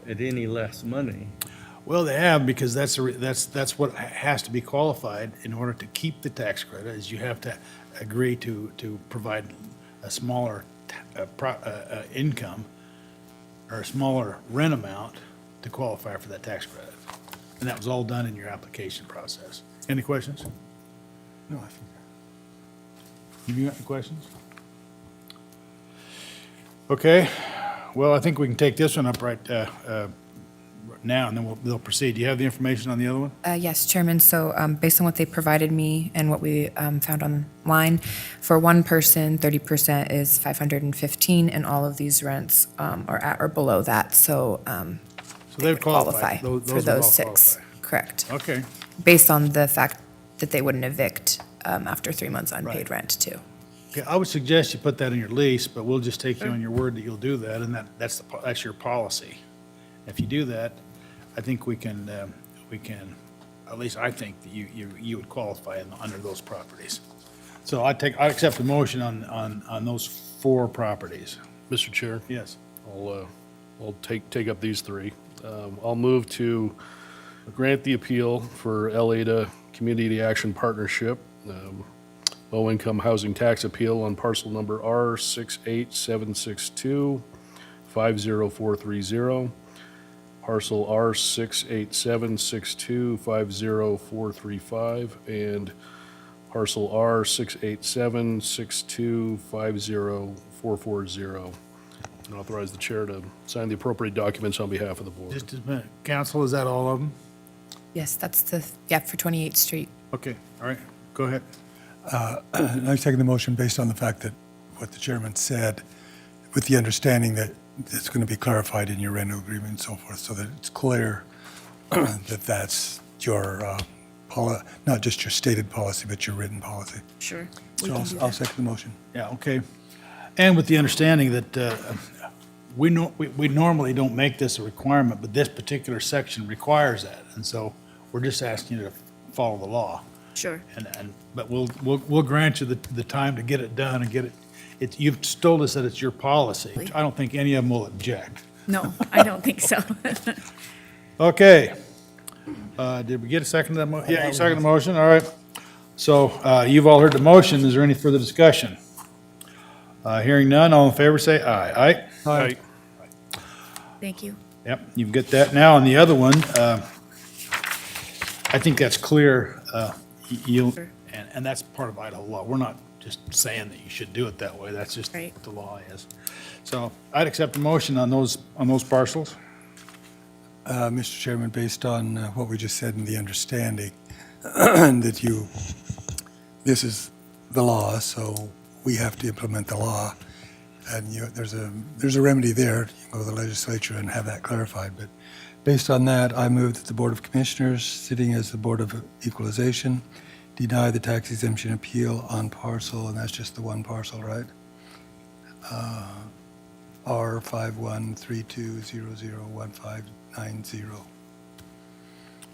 at any less money. Well, they have, because that's what has to be qualified in order to keep the tax credit, is you have to agree to provide a smaller income or a smaller rent amount to qualify for that tax credit. And that was all done in your application process. Any questions? No, I think. Have you got any questions? Okay, well, I think we can take this one up right now, and then they'll proceed. Do you have the information on the other one? Yes, Chairman. So based on what they provided me and what we found online, for one person, 30% is $515, and all of these rents are at or below that. So So they would qualify. for would all those six. qualify. Correct. Okay, Based on the fact that they wouldn't evict after 3 months unpaid Right. rent, too. okay, I would suggest you put that in your lease, but we'll just take you on your word that you'll do that, and that's your policy. If you do that, I think we can, at least I think that you would qualify under those properties. So I accept the motion on those 4 properties. Mr. Chair, Yes. I'll take up these 3. I'll move to grant the appeal for LADA Community Action Partnership, low-income housing tax appeal on parcel number R68762-50430, parcel R68762-50435, and parcel R68762-50440. And authorize the chair to sign the appropriate documents on behalf of the board. Just a minute. Council, is that all of them? Yes, that's for 28th Street. Okay, all right, go ahead. I second the motion based on the fact that what the chairman said, with the understanding that it's going to be clarified in your rental agreement and so forth, so that it's clear that that's your, not just your stated policy, but your written policy. Sure. So I'll second the motion. Yeah, okay. And with the understanding that we normally don't make this a requirement, but this particular section requires that. And so we're just asking you to follow the law. Sure. But we'll grant you the time to get it done and get it. You've told us that it's your policy. I don't think any of them will object. No, I don't think so. Okay. Did we get a second to that motion? Yeah, you second the motion, all right. So you've all heard the motion. Is there any further discussion? Hearing none, all in favor say aye. Aye? Aye. Thank you. Yep, you've got that. Now, on the other one, I think that's clear. And that's part of Idaho law. We're not just saying that you should do it that way. That's just Right. what the law is. So I'd accept a motion on those parcels. Mr. Chairman, based on what we just said and the understanding that this is the law, so we have to implement the law, and there's a remedy there. You can go to the legislature and have that clarified. But based on that, I move that the Board of Commissioners, sitting as the Board of Equalization, deny the tax exemption appeal on parcel, and that's just the one parcel, right? R5132001590.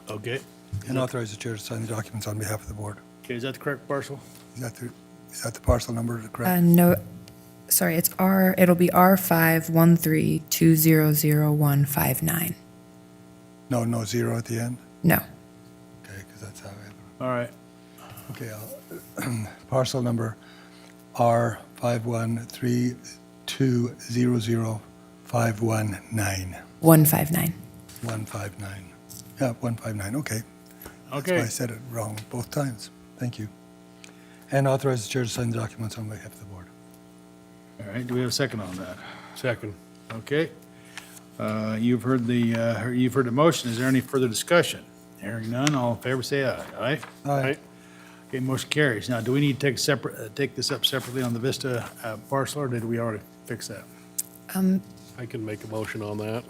Okay. And authorize the chair to sign the documents on behalf of the board. Okay, is that the correct parcel? Is that the parcel number correct? No, sorry, it'll be R513200159. No zero at the end? No. Okay, because that's how it. All right. Okay, parcel number R513200519. 159. 159. Yeah, 159, okay. That's why I Okay. said it wrong both times. Thank you. And authorize the chair to sign the documents on behalf of the board. All right, do we have a second on that? Second. Okay. You've heard the motion. Is there any further discussion? Hearing none, all in favor say aye. Aye? Aye. Okay, motion carries. Now, do we need to take this up separately on the Vista parcel, or did we already fix that? I can make a motion on that.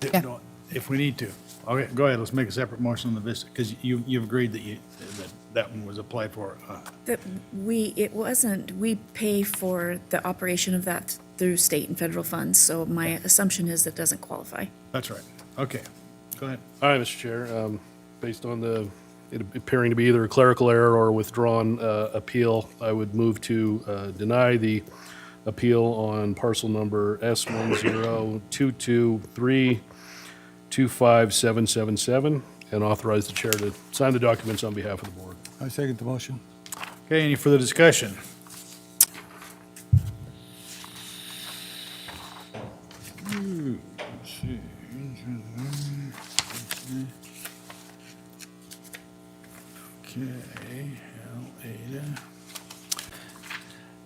Yeah. If we need to. Okay, go ahead, let's make a separate motion on the Vista, because you've agreed that one was applied for. We pay for the operation of that through state and federal funds, so my assumption is it doesn't qualify. That's right. Okay, go ahead. All right, Mr. Chair, based on it appearing to be either a clerical error or withdrawn appeal, I would move to deny the appeal on parcel number S10223-25777 and authorize the chair to sign the documents on behalf of the board. I second the motion. Okay, any further discussion? Okay, L-Ada.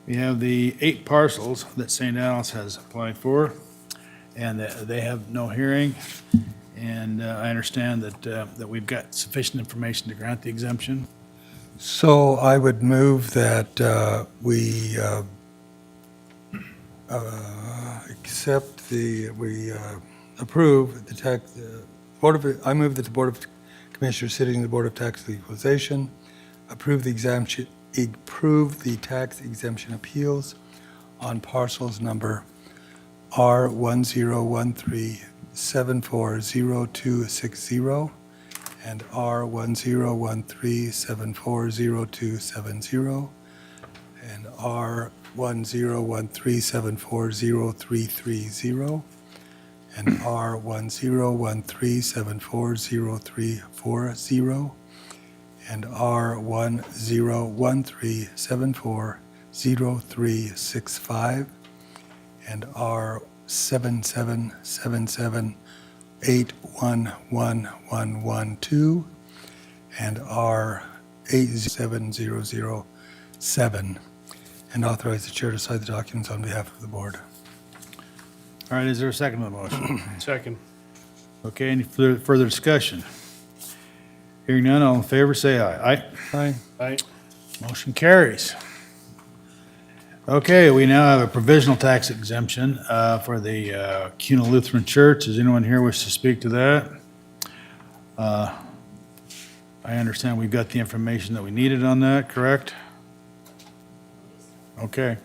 We have the 8 parcels that St. Alice has applied for, and they have no hearing. And I understand that we've got sufficient information to grant the exemption. So I would move that we approve the tax, I move that the Board of Commissioners sitting in the Board of Tax Equalization approve the tax exemption appeals on parcels number R1013740260 and R1013740270 and R1013740330 and R1013740340, and R1013740365, and R7777811112, and R807007, and authorize the chair to sign the documents on behalf of the board. All right, is there a second to the motion? Second. Okay, any further discussion? Hearing none, all in favor, say aye. Aye. Aye. Aye. Motion carries. Okay, we now have a provisional tax exemption for the Cuna Lutheran Church. Does anyone here wish to speak to that? I understand we've got the information that we needed on that, correct? Okay.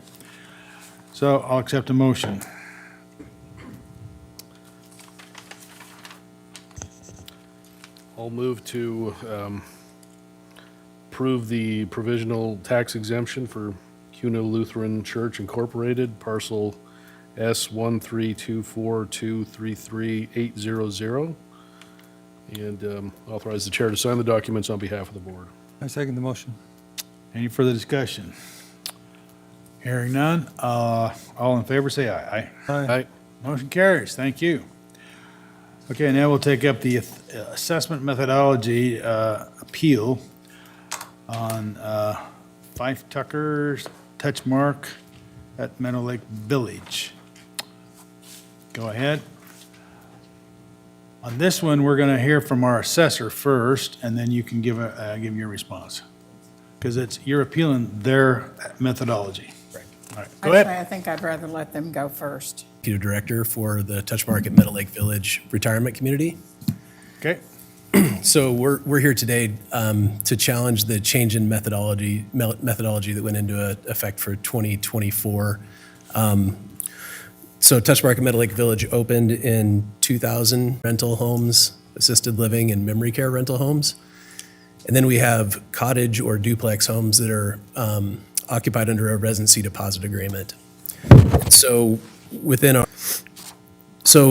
So I'll accept a motion. I'll move to approve the provisional tax exemption for Cuna Lutheran Church Incorporated, parcel S13242333800, and authorize the chair to sign the documents on behalf of the board. I second the motion. Any further discussion? Hearing none, all in favor, say aye. Aye. Aye. Motion carries. Thank you. Okay, now we'll take up the assessment methodology appeal on Fife Tucker's touch mark at Meadow Lake Village. Go ahead. On this one, we're going to hear from our assessor first, and then you can give your response. Because you're appealing their methodology. Right. All right, go ahead. Actually, I think I'd rather let them go first. Executive Director for the Touch Mark at Meadow Lake Village Retirement Community. Okay. So we're here today to challenge the change in methodology that went into effect for 2024. So Touch Mark at Meadow Lake Village opened in 2000 rental homes, assisted living, and memory care rental homes. And then we have cottage or duplex homes that are occupied under a residency deposit agreement. So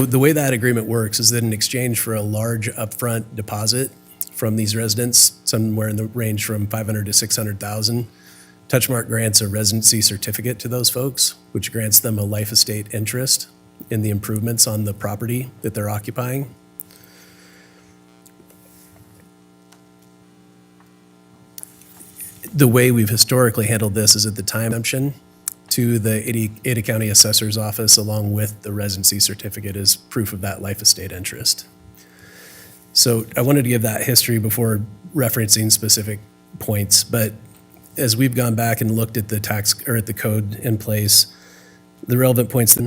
the way that agreement works is that in exchange for a large upfront deposit from these residents, somewhere in the range from $500,000 to $600,000, Touchmark grants a residency certificate to those folks, which grants them a life estate interest in the improvements on the property that they're occupying. The way we've historically handled this is at the time exemption to the Ada County Assessor's Office along with the residency certificate as proof of that life estate interest. So I wanted to give that history before referencing specific points, but as we've gone back and looked at the at the code in place, the relevant points,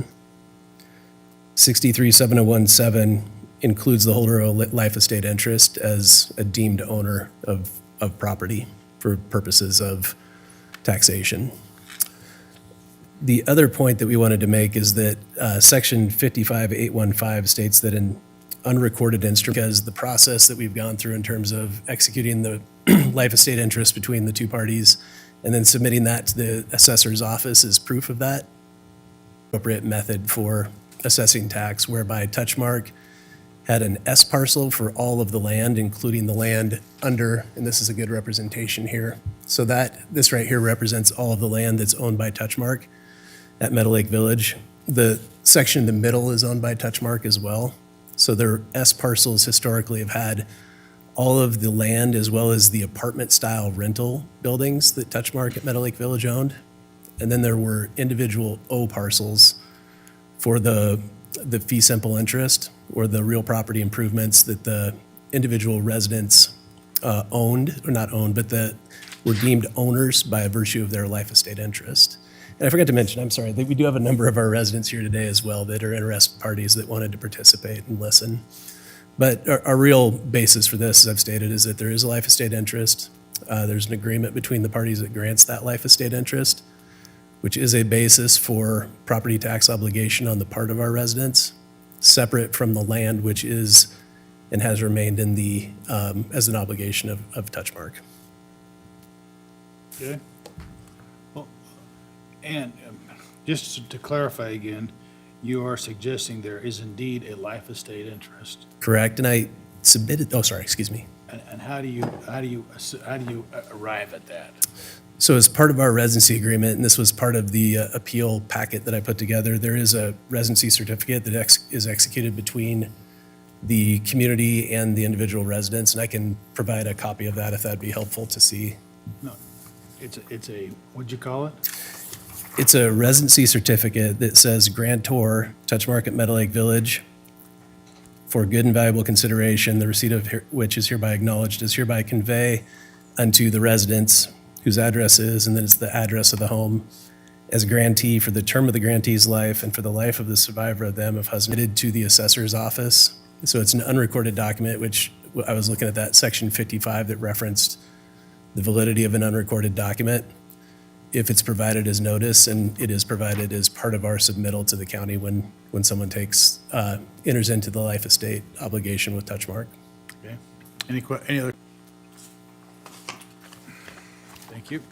637017 includes the holder of a life estate interest as a deemed owner of property for purposes of taxation. The other point that we wanted to make is that section 55815 states that an unrecorded instrument, because the process that we've gone through in terms of executing the life estate interest between the two parties and then submitting that to the assessor's office as proof of that, appropriate method for assessing tax, whereby Touchmark had an S parcel for all of the land, including the land under, and this is a good representation here. So this right here represents all of the land that's owned by Touchmark at Meadow Lake Village. The section in the middle is owned by Touchmark as well. So their S parcels historically have had all of the land as well as the apartment-style rental buildings that Touchmark at Meadow Lake Village owned. And then there were individual O parcels for the fee simple interest or the real property improvements that the individual residents owned, or not owned, but that were deemed owners by virtue of their life estate interest. And I forgot to mention, I'm sorry, that we do have a number of our residents here today as well that are interested parties that wanted to participate and listen. But our real basis for this, as I've stated, is that there is a life estate interest. There's an agreement between the parties that grants that life estate interest, which is a basis for property tax obligation on the part of our residents, separate from the land, which is and has remained in the as an obligation of Touchmark. Okay. Well, and just to clarify again, you are suggesting there is indeed a life estate interest. Correct, and I submitted, oh, sorry, excuse me. And how do you arrive at that? So as part of our residency agreement, and this was part of the appeal packet that I put together, there is a residency certificate that is executed between the community and the individual residents, and I can provide a copy of that if that'd be helpful to see. No, it's a, what'd you call it? It's a residency certificate that says grantor, Touchmark at Meadow Lake Village, for good and valuable consideration, the receipt of which is hereby acknowledged, is hereby convey unto the residents whose address is, and then it's the address of the home, as grantee for the term of the grantee's life and for the life of the survivor of them of husband, submitted to the assessor's office. So it's an unrecorded document, which I was looking at that section 55 that referenced the validity of an unrecorded document. If it's provided as notice, and it is provided as part of our submittal to the county when someone enters into the life estate obligation with Touchmark. Okay. Any other? Thank you.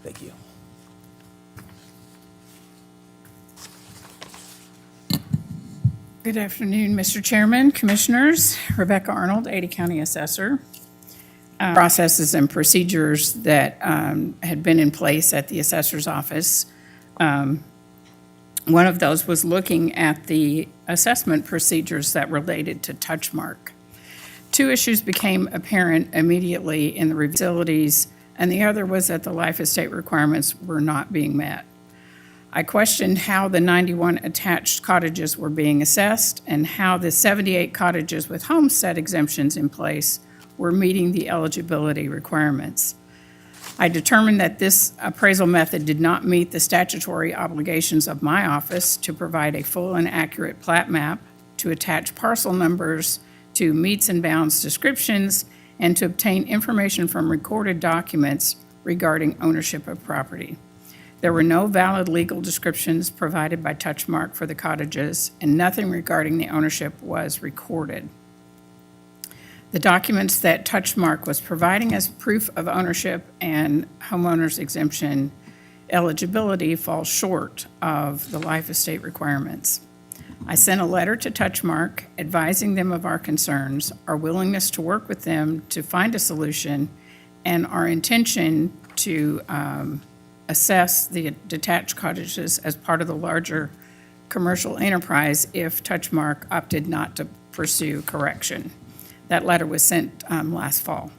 Thank you. Good afternoon, Mr. Chairman, Commissioners. Rebecca Arnold, Ada County Assessor. Processes and procedures that had been in place at the assessor's office. One of those was looking at the assessment procedures that related to Touchmark. Two issues became apparent immediately in the facilities, and the other was that the life estate requirements were not being met. I questioned how the 91 attached cottages were being assessed and how the 78 cottages with homestead exemptions in place were meeting the eligibility requirements. I determined that this appraisal method did not meet the statutory obligations of my office to provide a full and accurate plat map, to attach parcel numbers to meets and bounds descriptions, and to obtain information from recorded documents regarding ownership of property. There were no valid legal descriptions provided by Touchmark for the cottages, and nothing regarding the ownership was recorded. The documents that Touchmark was providing as proof of ownership and homeowners exemption eligibility fall short of the life estate requirements. I sent a letter to Touchmark advising them of our concerns, our willingness to work with them to find a solution, and our intention to assess the detached cottages as part of the larger commercial enterprise if Touchmark opted not to pursue correction. That letter was sent last fall.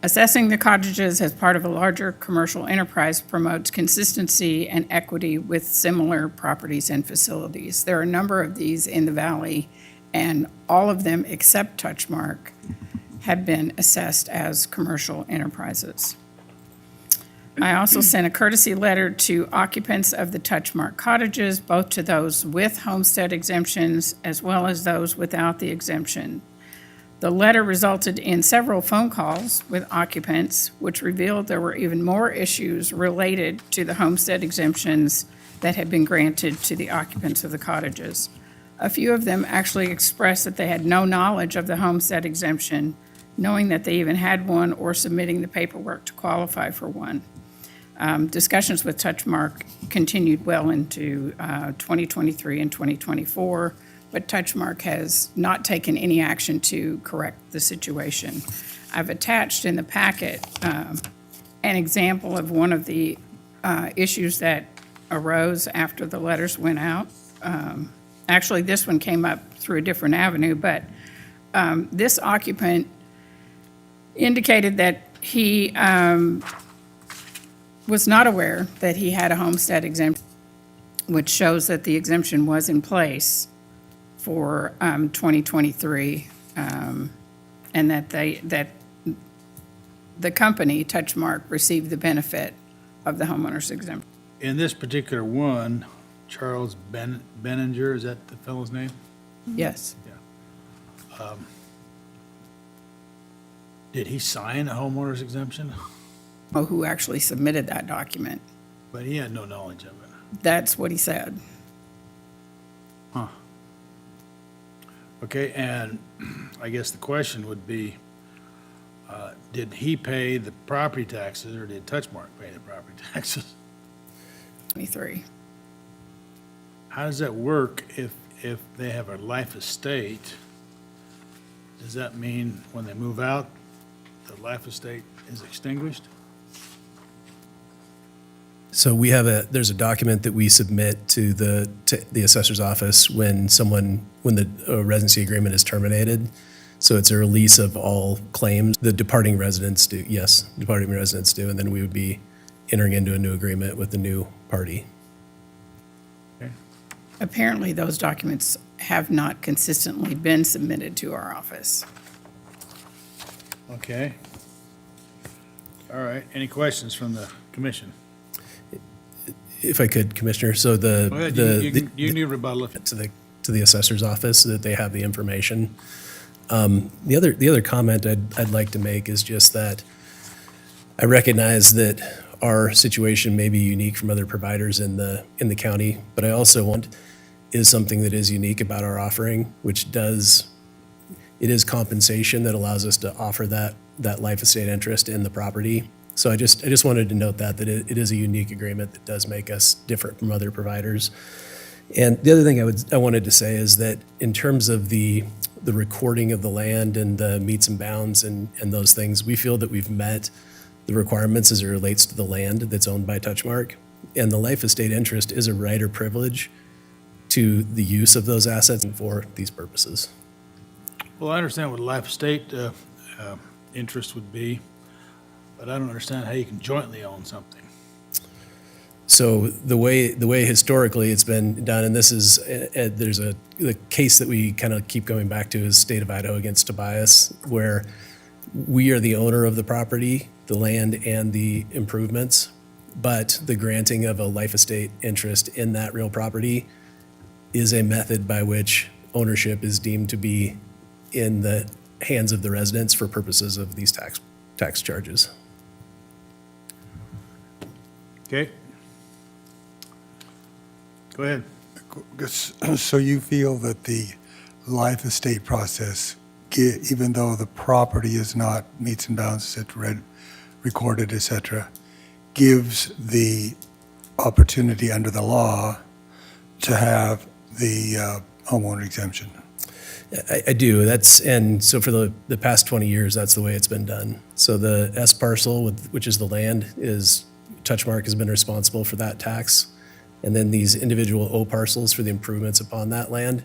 Assessing the cottages as part of a larger commercial enterprise promotes consistency and equity with similar properties and facilities. There are a number of these in the valley, and all of them except Touchmark have been assessed as commercial enterprises. I also sent a courtesy letter to occupants of the Touchmark cottages, both to those with homestead exemptions as well as those without the exemption. The letter resulted in several phone calls with occupants, which revealed there were even more issues related to the homestead exemptions that had been granted to the occupants of the cottages. A few of them actually expressed that they had no knowledge of the homestead exemption, knowing that they even had one or submitting the paperwork to qualify for one. Discussions with Touchmark continued well into 2023 and 2024, but Touchmark has not taken any action to correct the situation. I've attached in the packet an example of one of the issues that arose after the letters went out. Actually, this one came up through a different avenue, but this occupant indicated that he was not aware that he had a homestead exemption, which shows that the exemption was in place for 2023, and that the company, Touchmark, received the benefit of the homeowner's exemption. In this particular one, Charles Benninger, is that the fellow's name? Yes. Yeah. Did he sign a homeowner's exemption? Oh, who actually submitted that document? But he had no knowledge of it. That's what he said. Huh. Okay, and I guess the question would be, did he pay the property taxes or did Touchmark pay the property taxes? 23. How does that work if they have a life estate? Does that mean when they move out, the life estate is extinguished? So there's a document that we submit to the assessor's office when the residency agreement is terminated. So it's a release of all claims. The departing residents do, yes, departing residents do, and then we would be entering into a new agreement with the new party. Apparently, those documents have not consistently been submitted to our office. Okay. All right. Any questions from the commission? If I could, Commissioner, so Go ahead. You need rebuttal. to the assessor's office so that they have the information. The other comment I'd like to make is just that I recognize that our situation may be unique from other providers in the county, but I also want is something that is unique about our offering, which it is compensation that allows us to offer that life estate interest in the property. So I just wanted to note that it is a unique agreement that does make us different from other providers. And the other thing I wanted to say is that in terms of the recording of the land and the meets and bounds and those things, we feel that we've met the requirements as it relates to the land that's owned by Touchmark. And the life estate interest is a right or privilege to the use of those assets and for these purposes. Well, I understand what a life estate interest would be, but I don't understand how you can jointly own something. So the way historically it's been done, and this is, the case that we kind of keep going back to is State of Idaho against Tobias, where we are the owner of the property, the land, and the improvements, but the granting of a life estate interest in that real property is a method by which ownership is deemed to be in the hands of the residents for purposes of these tax charges. Okay. Go ahead. So you feel that the life estate process, even though the property is not meets and bounds, et cetera, recorded, et cetera, gives the opportunity under the law to have the homeowner exemption? I do. And so for the past 20 years, that's the way it's been done. So the S parcel, which is the land, Touchmark has been responsible for that tax. And then these individual O parcels for the improvements upon that land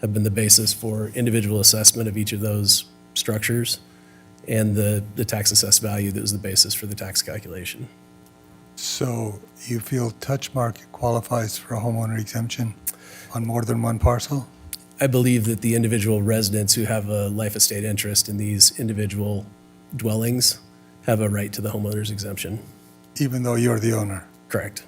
have been the basis for individual assessment of each of those structures and the tax assessed value that was the basis for the tax calculation. So you feel Touchmark qualifies for a homeowner exemption on more than one parcel? I believe that the individual residents who have a life estate interest in these individual dwellings have a right to the homeowner's exemption. Even though you're the owner? Correct.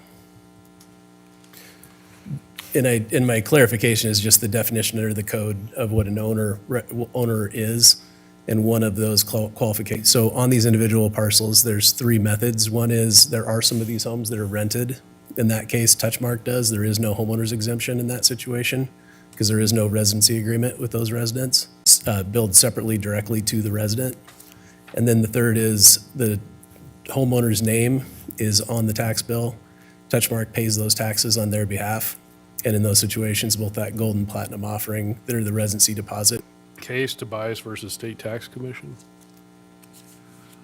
And my clarification is just the definition under the code of what an owner is, and one of those qualifications. So on these individual parcels, there's three methods. One is there are some of these homes that are rented. In that case, Touchmark does. There is no homeowner's exemption in that situation because there is no residency agreement with those residents. Billed separately directly to the resident. And then the third is the homeowner's name is on the tax bill. Touchmark pays those taxes on their behalf. And in those situations, both that gold and platinum offering, they're the residency deposit. Case Tobias versus State Tax Commission?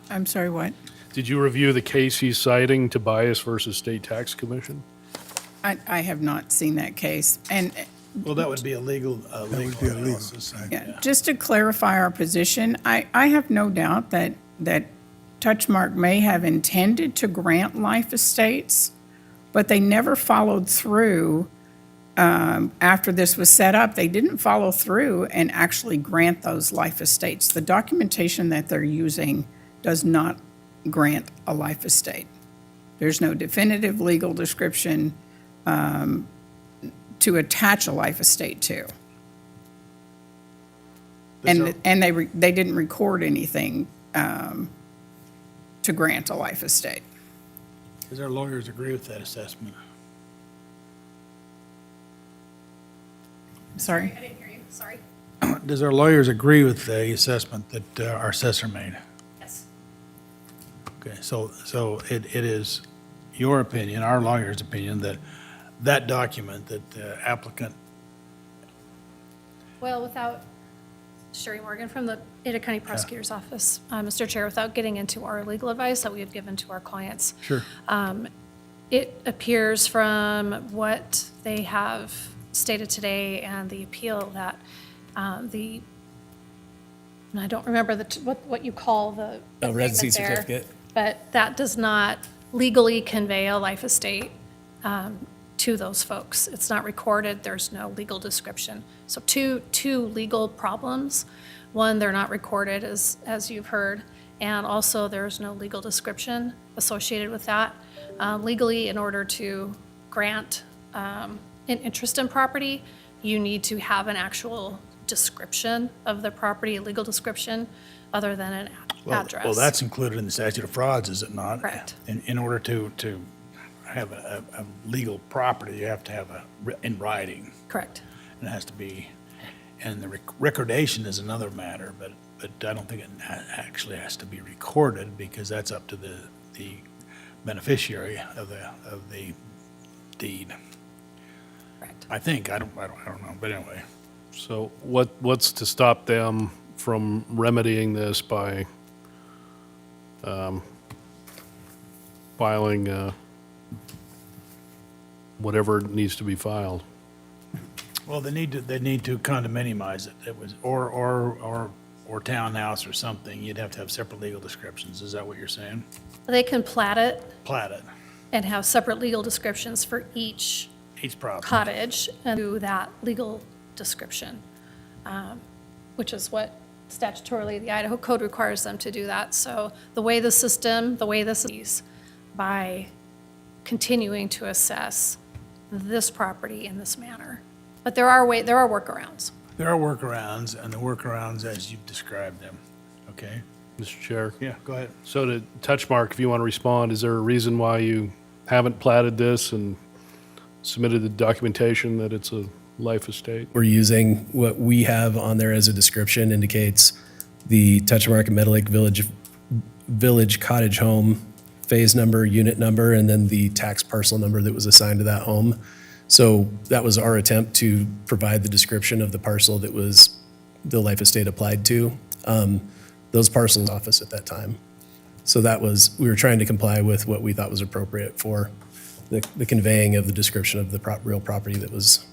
I'm sorry, what? Did you review the case he's citing, Tobias versus State Tax Commission? I have not seen that case. And Well, that would be a legal analysis. yeah, just to clarify our position, I have no doubt that Touchmark may have intended to grant life estates, but they never followed through. After this was set up, they didn't follow through and actually grant those life estates. The documentation that they're using does not grant a life estate. There's no definitive legal description to attach a life estate to. And they didn't record anything to grant a life estate. Does our lawyers agree with that assessment? Sorry? I didn't hear you, sorry. Does our lawyers agree with the assessment that our assessor made? Yes. Okay, so it is your opinion, our lawyer's opinion, that that document that the applicant, Well, without, Sherry Morgan from the Ada County Prosecutor's Office, Mr. Chair, without getting into our legal advice that we have given to our clients. Sure. It appears from what they have stated today and the appeal that and I don't remember what you call the residency agreement there, certificate. but that does not legally convey a life estate to those folks. It's not recorded, there's no legal description. So two legal problems. One, they're not recorded, as you've heard, and also there's no legal description associated with that. Legally, in order to grant an interest in property, you need to have an actual description of the property, a legal description, other than an address. well, that's included in the statute of frauds, is it not? Correct. In order to have a legal property, you have to have in writing. Correct. And it has to be, and the recordation is another matter, but I don't think it actually has to be recorded, because that's up to the beneficiary of the deed. Correct. I think, I don't know, but anyway. So what's to stop them from remedying this by filing whatever needs to be filed? Well, they need to condominiumize it. It was, or townhouse or something. You'd have to have separate legal descriptions. Is that what you're saying? They can plat it Plat it, and have separate legal descriptions for each each property. cottage and do that legal description, which is what statutorily the Idaho Code requires them to do that. So the way this is, by continuing to assess this property in this manner. But there are workarounds. There are workarounds, and the workarounds as you've described them, okay? Mr. Chair? Yeah, go ahead. So to Touchmark, if you want to respond, is there a reason why you haven't platted this and submitted the documentation that it's a life estate? We're using what we have on there as a description indicates the Touchmark and Meadow Lake Village cottage home, phase number, unit number, and then the tax parcel number that was assigned to that home. So that was our attempt to provide the description of the parcel that was the life estate applied to. Those parcels office at that time. So we were trying to comply with what we thought was appropriate for the conveying of the description of the real property that was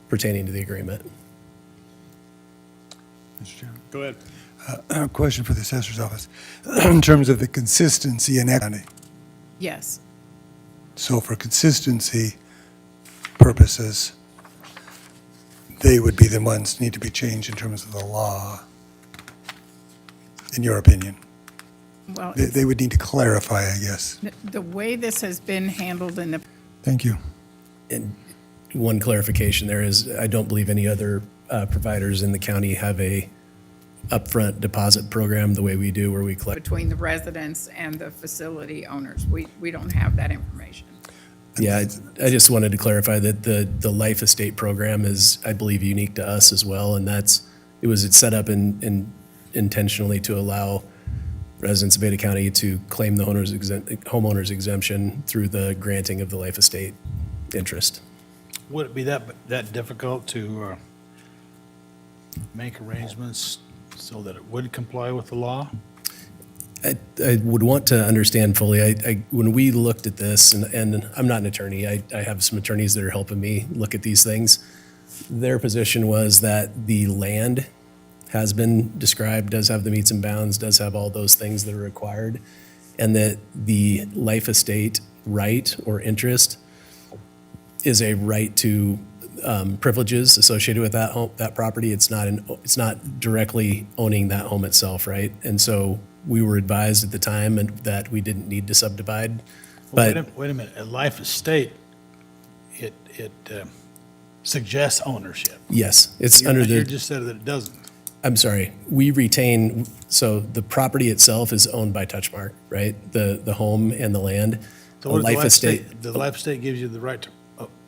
pertaining to the agreement. Mr. Chairman. Go ahead. A question for the assessor's office. In terms of the consistency in equity, Yes. so for consistency purposes, they would be the ones need to be changed in terms of the law, in your opinion? Well, They would need to clarify, I guess. the way this has been handled in the Thank you. And one clarification there is, I don't believe any other providers in the county have a upfront deposit program the way we do, where we collect. between the residents and the facility owners. We don't have that information. Yeah, I just wanted to clarify that the life estate program is, I believe, unique to us as well, and it's set up intentionally to allow residents of Ada County to claim the homeowner's exemption through the granting of the life estate interest. Would it be that difficult to make arrangements so that it would comply with the law? I would want to understand fully. When we looked at this, and I'm not an attorney, I have some attorneys that are helping me look at these things. Their position was that the land has been described, does have the meets and bounds, does have all those things that are required, and that the life estate right or interest is a right to privileges associated with that property. It's not directly owning that home itself, right? And so we were advised at the time that we didn't need to subdivide. Well, But wait a minute, a life estate, it suggests ownership. yes, it's under You the, just said that it doesn't. I'm sorry, we retain, so the property itself is owned by Touchmark, right? The home and the land. So A what does life estate, the life estate gives you the right to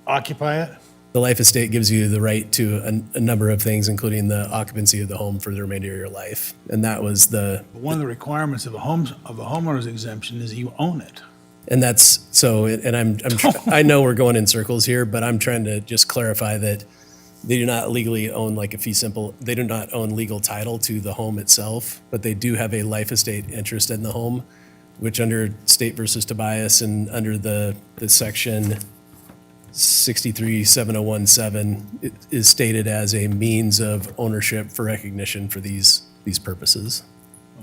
occupy it? the life estate gives you the right to a number of things, including the occupancy of the home for the remainder of your life. And that was But one of the requirements of a homeowner's exemption is you own it. And that's, so, and I know we're going in circles here, but I'm trying to just clarify that they do not legally own like a fee simple, they do not own legal title to the home itself, but they do have a life estate interest in the home, which under State versus Tobias and under the section 637017 is stated as a means of ownership for recognition for these purposes.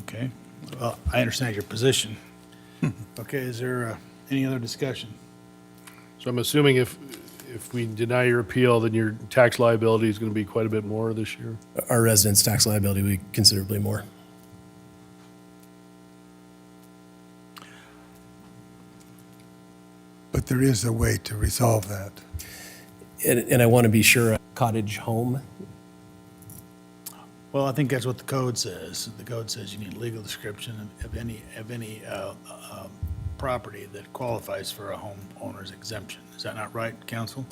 Okay, well, I understand your position. Okay, is there any other discussion? So I'm assuming if we deny your appeal, then your tax liability is going to be quite a bit more this year? Our residents' tax liability will be considerably more. But there is a way to resolve that. And I want to be sure, a cottage home, Well, I think that's what the code says. The code says you need legal description of any property that qualifies for a homeowner's exemption. Is that not right, counsel?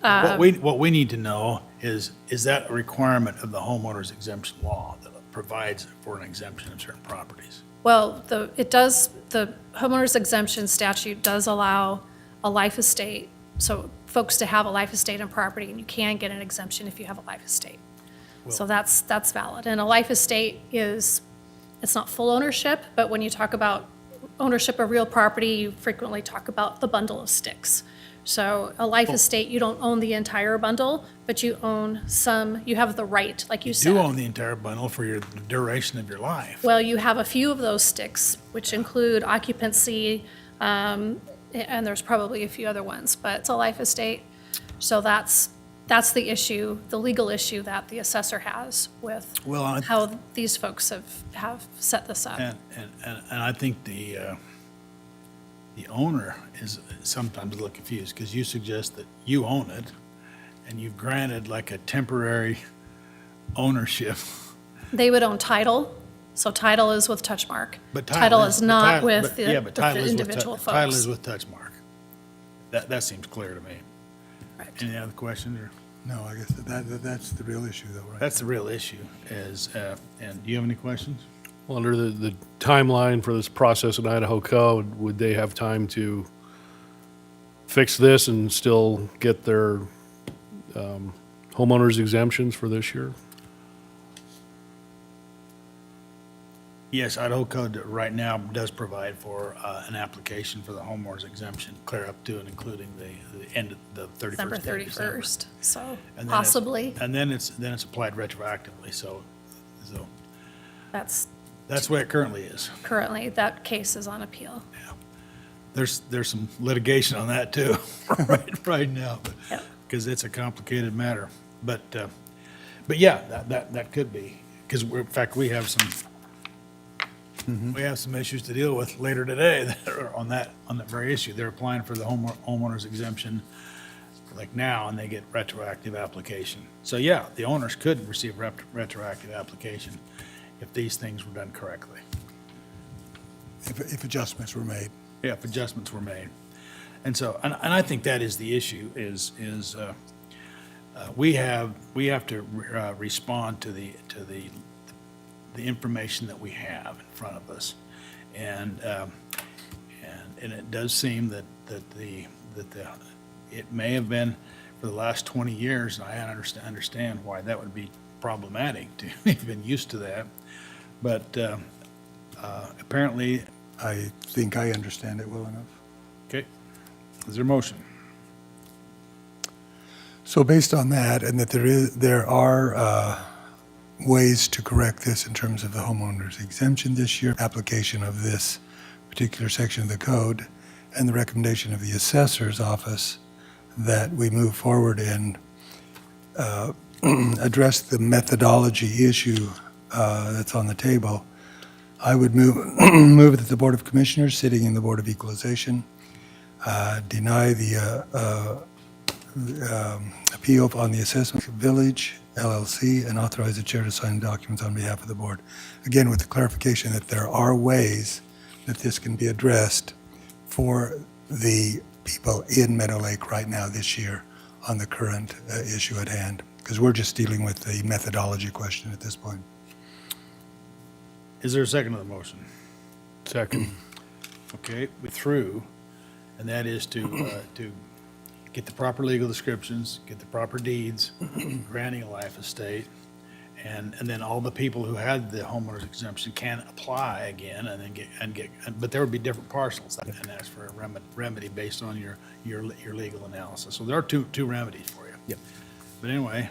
What we need to know is that a requirement of the homeowner's exemption law that provides for an exemption of certain properties? Well, the homeowner's exemption statute does allow a life estate, so folks to have a life estate and property, and you can get an exemption if you have a life estate. So that's valid. And a life estate it's not full ownership, but when you talk about ownership of real property, you frequently talk about the bundle of sticks. So a life estate, you don't own the entire bundle, but you own some, you have the right, like you said. You do own the entire bundle for the duration of your life. Well, you have a few of those sticks, which include occupancy, and there's probably a few other ones, but it's a life estate. So that's the issue, the legal issue that the assessor has with how these folks have set this up. And I think the owner is sometimes a little confused, because you suggest that you own it, and you've granted like a temporary ownership. They would own title, so title is with Touchmark. But Title is not with the title is individual folks. Title is with Touchmark. That seems clear to me. Right. Any other questions, or? No, I guess that's the real issue, though, right? That's the real issue, and do you have any questions? Well, under the timeline for this process in Idaho Code, would they have time to fix this and still get their homeowners exemptions for this year? Yes, Idaho Code right now does provide for an application for the homeowner's exemption, clear up to and including the end of the 31st December day of December. 31st, so And then possibly. And then it's applied retroactively, so That's that's the way it currently is. currently, that case is on appeal. There's some litigation on that too, right now, because it's a complicated matter. But yeah, that could be, because in fact, we have some issues to deal with later today that are on that very issue. They're applying for the homeowner's exemption like now, and they get retroactive application. So yeah, the owners could receive retroactive application if these things were done correctly. If adjustments were made. Yeah, if adjustments were made. And so, and I think that is the issue, is we have to respond to the information that we have in front of us. And it does seem that it may have been for the last 20 years, and I understand why that would be problematic to have been used to that. But apparently, I think I understand it well enough. okay. Is there a motion? So based on that, and that there are ways to correct this in terms of the homeowner's exemption this year, application of this particular section of the code, and the recommendation of the assessor's office that we move forward and address the methodology issue that's on the table, I would move that the Board of Commissioners, sitting in the Board of Equalization, deny the appeal on the Assessment Village LLC and authorize the chair to sign documents on behalf of the board. Again, with the clarification that there are ways that this can be addressed for the people in Meadow Lake right now this year on the current issue at hand, because we're just dealing with the methodology question at this point. Is there a second to the motion? Second. okay, through, and that is to get the proper legal descriptions, get the proper deeds, granting a life estate, and then all the people who had the homeowner's exemption can apply again and then get, but there would be different parcels and ask for a remedy based on your legal analysis. So there are two remedies for you. Yep. But anyway,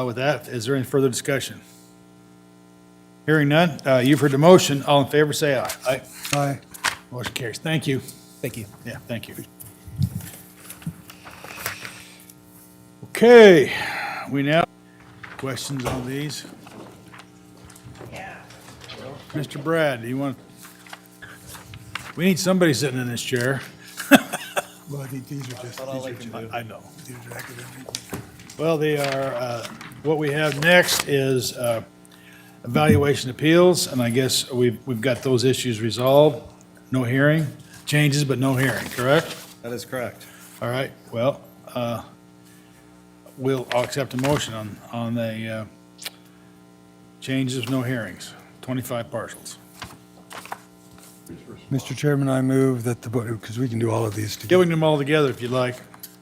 with that, is there any further discussion? Hearing none, you've heard the motion. All in favor, say aye. Aye. Aye. Motion carries. Thank you. Thank you. Yeah, thank you. Okay, we now, questions on these? Mr. Brad, do you want, we need somebody sitting in this chair. Well, I think these are just, I know. Well, they are, what we have next is evaluation appeals, and I guess we've got those issues resolved. No hearing, changes, but no hearing, correct? That is correct. All right, well, I'll accept a motion on the changes, no hearings, 25 parcels. Mr. Chairman, I move that the board, because we can do all of these together. Giving them all together if you'd like.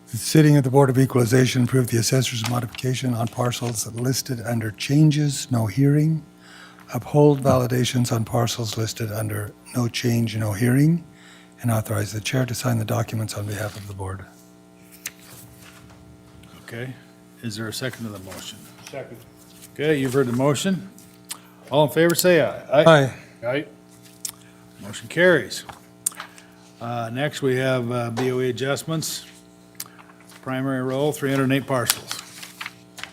Sitting at the Board of Equalization, approve the assessor's modification on parcels listed under changes, no hearing. Uphold validations on parcels listed under no change, no hearing. And authorize the chair to sign the documents on behalf of the board. Okay, is there a second to the motion? Second. Okay, you've heard the motion. All in favor, say aye. Aye. Aye. Motion carries. Next, we have BOE adjustments. Primary role, 308 parcels.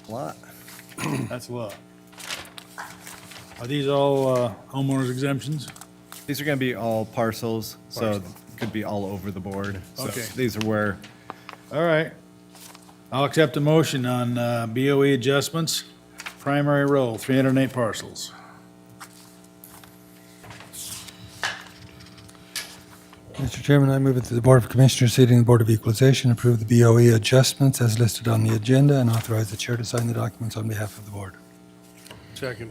Lot. That's a lot. Are these all homeowners exemptions? These are going to be all parcels, so Parcel. could be all over the board. So Okay. these are where, All right. I'll accept a motion on BOE adjustments. Primary role, 308 parcels. Mr. Chairman, I move that the Board of Commissioners sitting in the Board of Equalization approve the BOE adjustments as listed on the agenda and authorize the chair to sign the documents on behalf of the board. Second.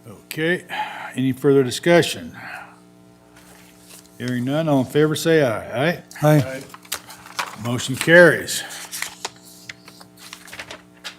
Okay, any further discussion? Hearing none, all in favor say aye. Aye? Aye. Motion carries.